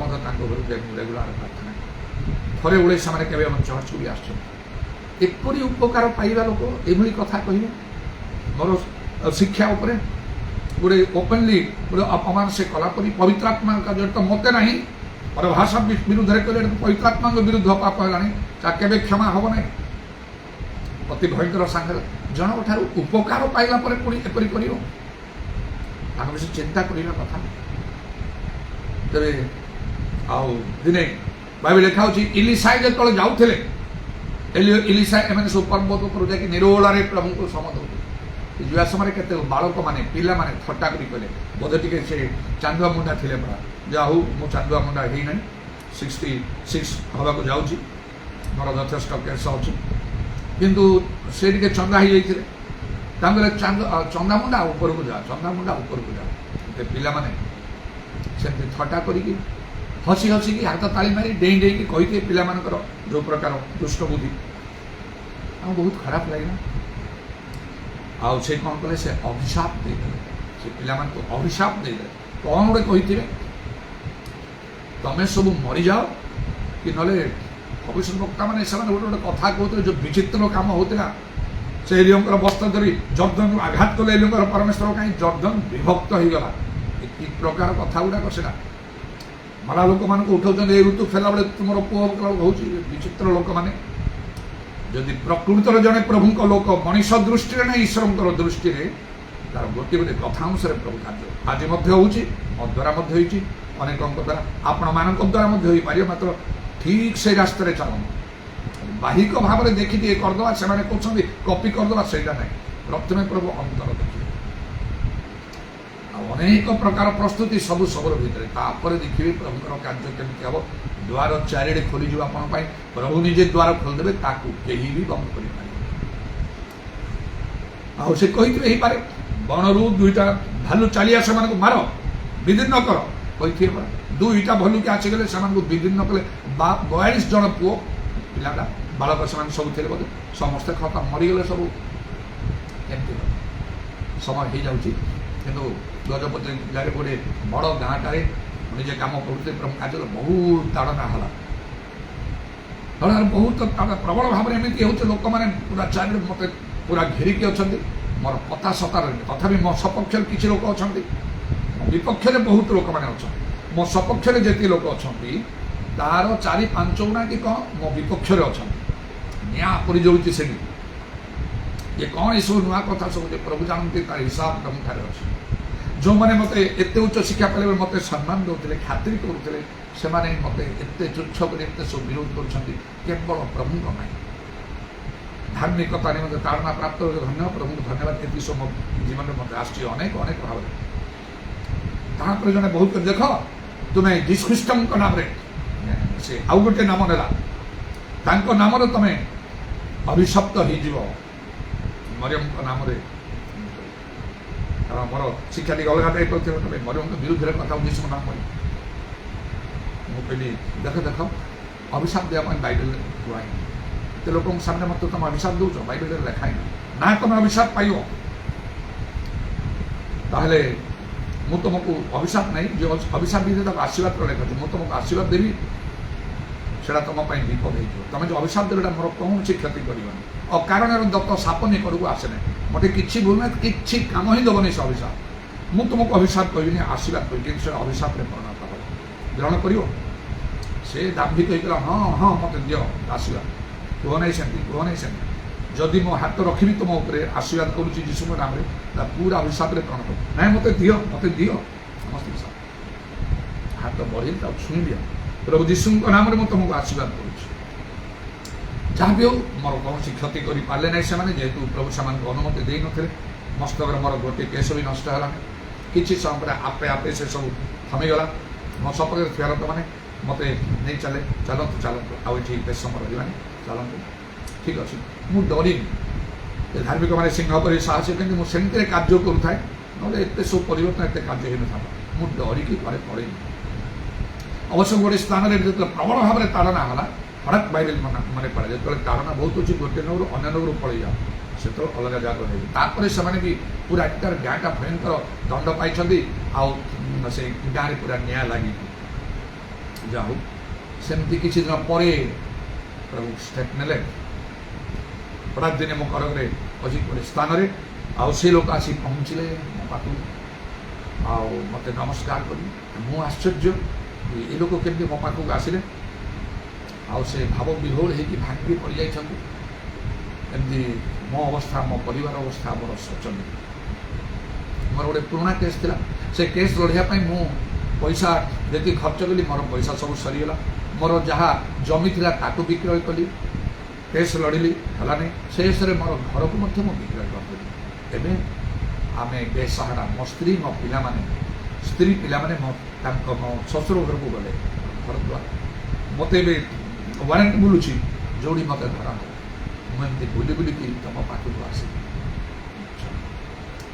रेगुलार प्रार्थना थे उड़े से चर्च को भी आसपरी उपकार पाइबा लोक ये कथा कहे मोर शिक्षा उपर गोटे ओपनली गोटे अपमान से कलापरी पवित्र आत्मा का जड़ित मत ना पर भाषा विरुद्ध कहले पवित्र आत्मा विरुद्ध पाप है केवे क्षमा हम ना अति भयंकर सांगे जन ठार उपकार पाइला पुणी एपरी कर विषय चिंता करने कथा तेरे दिने बाइबल लिखा इलिसाई जो जाऊे इलिसाई एम सब पर्वत पर जाकि निरोलारे प्रभु को समद जुआ समय के बालक मैंने पिला माने थट्टा करी कहले बोधे टी से चांदुआ मुंडा थे पड़ा जा मु चांदुआ मुंडा है ना 66 हवा को जाऊँगी मोर यथेष केस अच्छी किंतु से चंदा हो जाते चंदा मुंडा ऊपर को जा चंदा मुंडा ऊपर को जा पिला माने से थट्टा करी हसी हसिकी हाथ ताली मारी डेई डेई कही पिला मानकर जो प्रकार दुष्ट बुद्धि बहुत खराब लगे आउ से कौन कले से अभिशाप देदे से पिला को अभिशाप देदे कौन गोटे कही तमें सब मरी जाओ कि नले भविष्य वक्ता मैंने गोटे गोटे कथा कहते जो विचित्र काम होता से एलियंकर वस्त्र धरी जर्दन आघात कले एलियंकर परमेश्वर कहीं जर्दन विभक्त हो गला कि प्रकार कथा गुड़ाक से मरा लोक मान उठाऊँ ऋतु फेला बेले तुम पुओ हूँ विचित्र लोक मैंने जदि प्रकृतर जड़े प्रभु लोक मनीष दृष्टि ना ईश्वर दृष्टि तार गोटे गोटे कथा अनुसार प्रभु कार्य आज मो द्वारा अनेक द्वारा आपण मान द्वारा हो पारे मात्र ठीक से रास्ते चलन बाहिक भाव में देखी दिए करदे से कहते कपी करदे से प्रथम प्रभु अंतर देखिए अनेक प्रकार प्रस्तुति सबू सबुर भितर देखिए प्रभुकर कार्य केमती हम द्वार चारिड़े खोलीज आपण प्रभु निजे द्वार खोलदेवे कहीं भी बंद कर ଆଉ ସେ କହିଥିବେ ହେଇପାରେ ବଣରୁ ଦୁଇଟା ଭାଲୁ ଚାଲିଆ ସେମାନଙ୍କୁ ମାର ବିଦୀର୍ଣ୍ଣ କର କହିଥିବେ ପରା। ଦୁଇଟା ଭଲୁକି ଆସିଗଲେ ସେମାନଙ୍କୁ ବିଦୀର୍ଣ୍ଣ କଲେ 42 ଜଣ ପୁଅ ପିଲାଟା ବାଳକ ସେମାନେ ସବୁ ଥିଲେ ବୋଧେ ସମସ୍ତେ ଖତମ ମରିଗଲେ ସବୁ। ଏମିତି ସମୟ ହେଇଯାଉଛି କିନ୍ତୁ ଗଜପତି ଜିଲ୍ଲାରେ ଗୋଟେ ବଡ଼ ଗାଁଟାରେ ନିଜେ କାମ କରୁଥିଲେ ପ୍ରଭୁ କାର୍ଯ୍ୟରେ ବହୁତ ତାଡ଼ନା ହେଲା। ବହୁତ ପ୍ରବଳ ଭାବରେ ଏମିତି ହେଉଛି ଲୋକମାନେ ପୁରା ଚାରିଆଡ଼େ ମୋତେ ପୁରା ଘେରିକି ଅଛନ୍ତି ମୋର କଥା ସତାରେ ତଥାପି ମୋ ସପକ୍ଷରେ କିଛି ଲୋକ ଅଛନ୍ତି ମୋ ବିପକ୍ଷରେ ବହୁତ ଲୋକମାନେ ଅଛନ୍ତି। ମୋ ସପକ୍ଷରେ ଯେତିକି ଲୋକ ଅଛନ୍ତି ତାର 4-5 ଗୁଣା କି କ'ଣ ମୋ ବିପକ୍ଷରେ ଅଛନ୍ତି। ନିଆଁ ପରି ଯାଉଛି ସେଠି ଯେ କ'ଣ ଏସବୁ ନୂଆ କଥା ସବୁ ଯେ ପ୍ରଭୁ ଜାଣନ୍ତି ତାର ହିସାବ ତମଠାରେ ଅଛି। ଯେଉଁମାନେ ମୋତେ ଏତେ ଉଚ୍ଚ ଶିକ୍ଷା ପାଇଲେ ମୋତେ ସମ୍ମାନ ଦେଉଥିଲେ ଖାତିରି କରୁଥିଲେ ସେମାନେ ମୋତେ ଏତେ ତୁଚ୍ଛ କରି ଏତେ ସବୁ ବିରୋଧ କରୁଛନ୍ତି କେବଳ ପ୍ରଭୁଙ୍କ ପାଇଁ। ଧାର୍ମିକତା ନିମନ୍ତେ ତାଡ଼ନା ପ୍ରାପ୍ତ ଧନ୍ୟ ପ୍ରଭୁଙ୍କୁ ଧନ୍ୟବାଦ। ଏତିକି ସବୁ ମୋ ଜୀବନରେ ମୋତେ ଆସିଛି ଅନେକ ଅନେକ ଭାବରେ। ତାପରେ ଜଣେ ବହୁତ ଦେଖ ତୁମେ ଯୀଶୁଖ୍ରୀଷ୍ଟଙ୍କ ନାମରେ ସେ ଆଉ ଗୋଟେ ନାମ ନେଲା ତାଙ୍କ ନାମରେ ତମେ ଅଭିଶପ୍ତ ହେଇଯିବ ମରିୟମଙ୍କ ନାମରେ। କାରଣ ମୋର ଶିକ୍ଷା ଟିକେ ଅଲଗା ଟାଇପ୍ ଥିବ ତମେ ମରିୟମଙ୍କ ବିରୁଦ୍ଧରେ କଥା ଯୀଶୁଙ୍କ ନାମ କହିବି। ମୁଁ କହିଲି ଦେଖ ଅଭିଶାପ ଦେବା ପାଇଁ ବାଇବେଲରେ କୁହା ହେଇନି। ଏତେ ଲୋକଙ୍କ ସାମନେ ମୋତେ ତମେ ଅଭିଶାପ ଦେଉଛ ବାଇବେଲରେ ଲେଖା ହେଇନି ନା ତମେ ଅଭିଶାପ ପାଇବ ତାହେଲେ ମୁଁ ତୁମକୁ ଅଭିଶାପ ନାହିଁ ଯେ ଅଭିଶାପ ଦେଇଥିଲେ ତାକୁ ଆଶୀର୍ବାଦର ଲେଖା ଅଛି ମୁଁ ତୁମକୁ ଆଶୀର୍ବାଦ ଦେବି ସେଟା ତୁମ ପାଇଁ ବିପଦ ହେଇଯିବ। ତମେ ଯେଉଁ ଅଭିଶାପ ଦେଲେ ମୋର କୌଣସି କ୍ଷତି କରିବନି। ଅକାରଣରେ ଦତ୍ତ ସାପ ନିକଟକୁ ଆସେ ନାହିଁ ମୋତେ କିଛି ଭୁଲ ନାହିଁ କିଛି କାମ ହିଁ ଦେବନି ସେ ଅଭିଶାପ। ମୁଁ ତୁମକୁ ଅଭିଶାପ କହିବିନି ଆଶୀର୍ବାଦ କହିବି କିନ୍ତୁ ସେ ଅଭିଶାପରେ ପରିଣତ ହେବ। ଗ୍ରହଣ କରିବ ସେ ଦାମ୍ଭିକ ହେଇଥିଲା ହଁ ମୋତେ ଦିଅ ଆଶୀର୍ବାଦ କୁହ ନାହିଁ ସେମିତି ଯଦି ମୋ ହାତ ରଖିବି ତୁମ ଉପରେ ଆଶୀର୍ବାଦ କରୁଛି ଯୀଶୁଙ୍କ ନାମରେ ତା ପୁରା ଅଭିଶାପରେ ପରିଣତ ହେବ। ନାଇଁ ମୋତେ ଦିଅ ସମସ୍ତେ ହାତ ବଢ଼େଇ ତାକୁ ଛୁଇଁ ଦିଅ ପ୍ରଭୁ ଯୀଶୁଙ୍କ ନାମରେ ମୁଁ ତୁମକୁ ଆଶୀର୍ବାଦ କରୁଛି। ଯାହା ବି ହେଉ ମୋର କୌଣସି କ୍ଷତି କରିପାରିଲେ ନାହିଁ ସେମାନେ ଯେହେତୁ ପ୍ରଭୁ ସେମାନଙ୍କୁ ଅନୁମତି ଦେଇନଥିଲେ। ମସ୍ତକରେ ମୋର ଗୋଟିଏ କେଶ ବି ନଷ୍ଟ ହେଲାନି। କିଛି ସମୟ ପରେ ଆପେ ସେସବୁ ଥମିଗଲା। ମୋ ସପକ୍ଷରେ ଥିବା ଲୋକମାନେ ମୋତେ ନେଇ ଚାଲନ୍ତୁ ଆଉ ଏଠି ବେଶ ସମୟ ରହିବାନି ଚାଲନ୍ତୁ ଠିକ୍ ଅଛି। ମୁଁ ଡରିନି ଧାର୍ମିକମାନେ ସିଂହ ପରି ସାହସ କିନ୍ତୁ ମୁଁ ସେମିତିରେ କାର୍ଯ୍ୟ କରୁଥାଏ ନହେଲେ ଏତେ ସବୁ ପରିବର୍ତ୍ତନ ଏତେ କାର୍ଯ୍ୟ ହେଇନଥାନ୍ତା। ମୁଁ ଡରିକି ଘରେ ପଳେଇନି। ଅବଶ୍ୟ ଗୋଟେ ସ୍ଥାନରେ ଯେତେବେଳେ ପ୍ରବଳ ଭାବରେ ତାଡ଼ନା ହେଲା ହଠାତ୍ ବାଇବେଲ ମନେ ପଡ଼େ ଯେତେବେଳେ ତାଡ଼ନା ବହୁତ ଅଛି ଗୋଟିଏ ନଗରୁ ଅନ୍ୟ ନଗରୁ ପଳେଇଯାଅ ସେତେବେଳେ ଅଲଗା ଜାଗାକୁ ନେବି। ତାପରେ ସେମାନେ ବି ପୁରା ଏଟାର ଗାଁଟା ଭୟଙ୍କର ଦଣ୍ଡ ପାଇଛନ୍ତି ଆଉ ସେ ଗାଁରେ ପୁରା ନିଆଁ ଲାଗିଛି। ଯାହା ହଉ ସେମିତି କିଛି ଦିନ ପରେ ପ୍ରଭୁ ଷ୍ଟେପ୍ ନେଲେ। ହଠାତ୍ ଦିନେ ମୋ କଟକରେ ଅଛି ଗୋଟେ ସ୍ଥାନରେ ଆଉ ସେ ଲୋକ ଆସି ପହଞ୍ଚିଲେ ମୋ ପାଖକୁ ଆଉ ମୋତେ ନମସ୍କାର କଲି। ମୁଁ ଆଶ୍ଚର୍ଯ୍ୟ ଏ ଲୋକ କେମିତି ମୋ ପାଖକୁ ଆସିଲେ ଆଉ ସେ ଭାବ ବିହୋଳ ହେଇକି ଭାଙ୍ଗି ପଡ଼ିଯାଇଛନ୍ତି। ଏମିତି ମୋ ଅବସ୍ଥା ମୋ ପରିବାର ଅବସ୍ଥା ମୋର ଶୋଚନୀୟ। ମୋର ଗୋଟେ ପୁରୁଣା କେସ୍ ଥିଲା ସେ କେସ୍ ଲଢ଼ିବା ପାଇଁ ମୁଁ ପଇସା ଯେତିକି ଖର୍ଚ୍ଚ କଲି ମୋର ପଇସା ସବୁ ସରିଗଲା। ମୋର ଯାହା ଜମି ଥିଲା ତାକୁ ବିକ୍ରୟ କଲି କେସ୍ ଲଢ଼ିଲି ହେଲାନି। ଶେଷରେ ମୋର ଘରକୁ ମଧ୍ୟ ମୁଁ ବିକ୍ରୟ କରିଦେଲି। ଏବେ ଆମେ ବେସାହାରା ମୋ ସ୍ତ୍ରୀ ମୋ ପିଲାମାନେ ମୋ ଶ୍ୱଶୁର ଘରକୁ ଗଲେ ଘର ଦ୍ୱାର ମୋତେ ଏବେ ୱାରେଣ୍ଟ ବୁଲୁଛି ଯୋଉଠି ମୋତେ ଧରା ହେବ। ମୁଁ ଏମିତି ବୁଲିକି ତମ ପାଖକୁ ଆସିବି।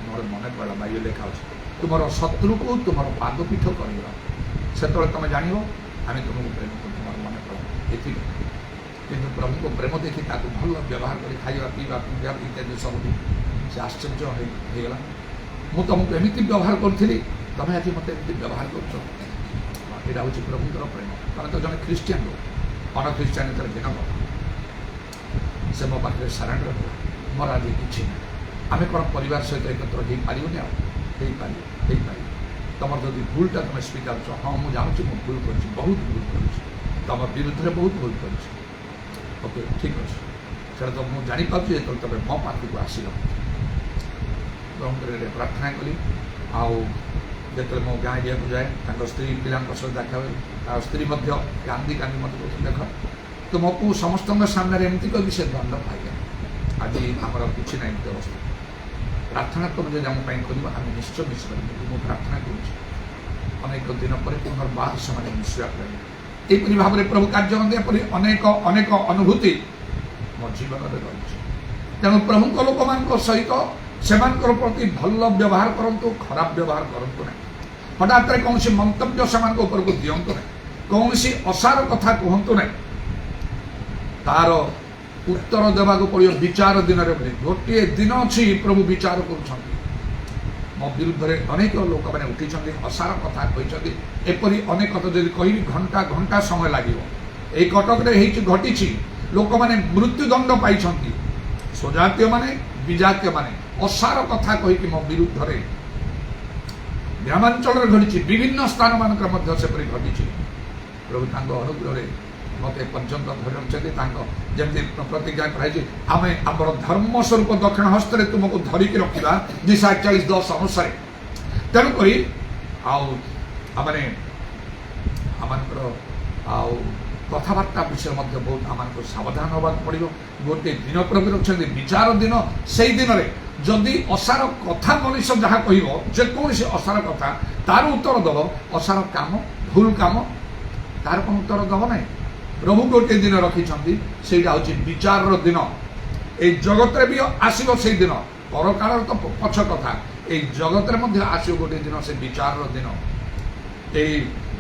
ମୋର ମନେ ପଡ଼ିଲା ବାଇବେଲ ଲେଖା ଅଛି ତୁମର ଶତ୍ରୁକୁ ତୁମର ପାଦପୀଠ କରିବ ସେତେବେଳେ ତମେ ଜାଣିବ ଆମେ ତୁମକୁ ପ୍ରେମ କରୁ। ତୁମର ମନେ ପଡ଼ିବ ଏଥିପାଇଁ କିନ୍ତୁ ପ୍ରଭୁଙ୍କ ପ୍ରେମ ଦେଖି ତାକୁ ଭଲ ବ୍ୟବହାର କରି ଖାଇବା ପିଇବା ଇତ୍ୟାଦି ସବୁଠି ସେ ଆଶ୍ଚର୍ଯ୍ୟ ହେଇଗଲା। ମୁଁ ତୁମକୁ ଏମିତି ବ୍ୟବହାର କରୁଥିଲି ତମେ ଆଜି ମୋତେ ଏମିତି ବ୍ୟବହାର କରୁଛ। ଏଇଟା ହେଉଛି ପ୍ରଭୁଙ୍କର ପ୍ରେମ। ତମେ ତ ଜଣେ ଖ୍ରୀଷ୍ଟିଆନ ଅନଖ୍ରୀଷ୍ଟିଆନିତାର ଭିନ୍ନ କଥା। ସେ ମୋ ପାଖରେ ସାରେଣ୍ଡର ହେଲା। ମୋର ଆଜି କିଛି ନାହିଁ। ଆମେ କ'ଣ ପରିବାର ସହିତ ଏକତ୍ର ହେଇପାରିବୁନି ଆଉ ହେଇପାରିବ। ତମର ଯଦି ଭୁଲଟା ତମେ ସ୍ୱୀକାରୁଛ ହଁ ମୁଁ ଜାଣୁଛି ମୁଁ ଭୁଲ କରିଛି ବହୁତ ଭୁଲ କରିଛି ତମ ବିରୁଦ୍ଧରେ ବହୁତ ଭୁଲ କରିଛି ଓକେ ଠିକ୍ ଅଛି ସେଇଟା ତ ମୁଁ ଜାଣିପାରୁଛି ଯେତେବେଳେ ତମେ ମୋ ପାଖକୁ ଆସିଲ। ପ୍ରଭୁଙ୍କର ପ୍ରାର୍ଥନା କଲି ଆଉ ଯେତେବେଳେ ମୋ ଗାଁ ଏରିଆକୁ ଯାଏ ତାଙ୍କ ସ୍ତ୍ରୀ ପିଲାଙ୍କ ସହ ଦେଖା ହୁଏ ଆଉ ସ୍ତ୍ରୀ ମଧ୍ୟ କାନ୍ଦି ମୋତେ କହୁଛନ୍ତି ଦେଖ ତୁମକୁ ସମସ୍ତଙ୍କ ସାମ୍ନାରେ ଏମିତି କହିବି ସେ ଦଣ୍ଡ ପାଇଗଲା। ଆଜି ଆମର କିଛି ନାହିଁ ଏମିତି ଅବସ୍ଥା। ପ୍ରାର୍ଥନା ତୁମେ ଯଦି ଆମ ପାଇଁ କରିବ ଆମେ ନିଶ୍ଚୟ ମିଶ କରିବୁ। ମୁଁ ପ୍ରାର୍ଥନା କରୁଛି ଅନେକ ଦିନ ପରେ ପୁନର୍ବାର ସେମାନେ ମିଶିବା ପାଇଁ ଏହିପରି ଭାବରେ ପ୍ରଭୁ କାର୍ଯ୍ୟ କରନ୍ତି। ଏପରି ଅନେକ ଅନୁଭୂତି ମୋ ଜୀବନରେ ରହିଛି। ତେଣୁ ପ୍ରଭୁଙ୍କ ଲୋକମାନଙ୍କ ସହିତ ସେମାନଙ୍କର ପ୍ରତି ଭଲ ବ୍ୟବହାର କରନ୍ତୁ, ଖରାପ ବ୍ୟବହାର କରନ୍ତୁ ନାହିଁ। ହଠାତ୍ରେ କୌଣସି ମନ୍ତବ୍ୟ ସେମାନଙ୍କ ଉପରକୁ ଦିଅନ୍ତୁ ନାହିଁ, କୌଣସି ଅସାର କଥା କୁହନ୍ତୁ ନାହିଁ। ତାର ଉତ୍ତର ଦେବାକୁ ପଡ଼ିବ ବିଚାର ଦିନରେ ବୋଲି। ଗୋଟିଏ ଦିନ ଅଛି ପ୍ରଭୁ ବିଚାର କରୁଛନ୍ତି। ମୋ ବିରୁଦ୍ଧରେ ଅନେକ ଲୋକମାନେ ଉଠିଛନ୍ତି, ଅସାର କଥା କହିଛନ୍ତି। ଏପରି ଅନେକ କଥା ଯଦି କହିବି ଘଣ୍ଟା ଘଣ୍ଟା ସମୟ ଲାଗିବ। এই କଟକରେ ହେଇଛି ଘଟିଛି, ଲୋକମାନେ ମୃତ୍ୟୁଦଣ୍ଡ ପାଇଛନ୍ତି। ସ୍ୱଜାତୀୟମାନେ ବିଜାତୀୟମାନେ ଅସାର କଥା କହିକି ମୋ ବିରୁଦ୍ଧରେ ଗ୍ରାମାଞ୍ଚଳରେ ଘଟିଛି, ବିଭିନ୍ନ ସ୍ଥାନ ମାନଙ୍କରେ ମଧ୍ୟ ସେପରି ଘଟିଛି। ପ୍ରଭୁ ତାଙ୍କ ଅନୁଗ୍ରହରେ ମତେ ପର୍ଯ୍ୟନ୍ତ ଧରି ରଖିଛନ୍ତି। ତାଙ୍କ ଯେମିତି ପ୍ରତିଜ୍ଞା କରାଯାଇଛି, ଆମେ ଆମର ଧର୍ମ ସ୍ୱରୂପ ଦକ୍ଷିଣ ହସ୍ତରେ ତୁମକୁ ଧରିକି ରଖିବା, ଦିଶା 41:10 ଅନୁସାରେ। ତେଣୁକରି ଆଉ ଆମେ ଆମମାନଙ୍କର ଆଉ କଥାବାର୍ତ୍ତା ବିଷୟରେ ମଧ୍ୟ ବହୁତ ଆମମାନଙ୍କୁ ସାବଧାନ ହେବାକୁ ପଡ଼ିବ। ଗୋଟିଏ ଦିନ ପ୍ରଭୁ ରଖିଛନ୍ତି ବିଚାର ଦିନ। ସେଇ ଦିନରେ ଯଦି ଅସାର କଥା ମଣିଷ ଯାହା କହିବ, ଯେକୌଣସି ଅସାର କଥା, ତାର ଉତ୍ତର ଦେବ, ଅସାର କାମ, ଭୁଲ କାମ, ତାର କ'ଣ ଉତ୍ତର ଦେବ ନାହିଁ। ପ୍ରଭୁ ଗୋଟିଏ ଦିନ ରଖିଛନ୍ତି, ସେଇଟା ହେଉଛି ବିଚାରର ଦିନ। এই ଜଗତରେ ବି ଆସିବ ସେଇ ଦିନ, ପରକାଳର ତ ପଛ କଥା, এই ଜଗତରେ ମଧ୍ୟ ଆସିବ ଗୋଟିଏ ଦିନ, ସେ ବିଚାରର ଦିନ। এই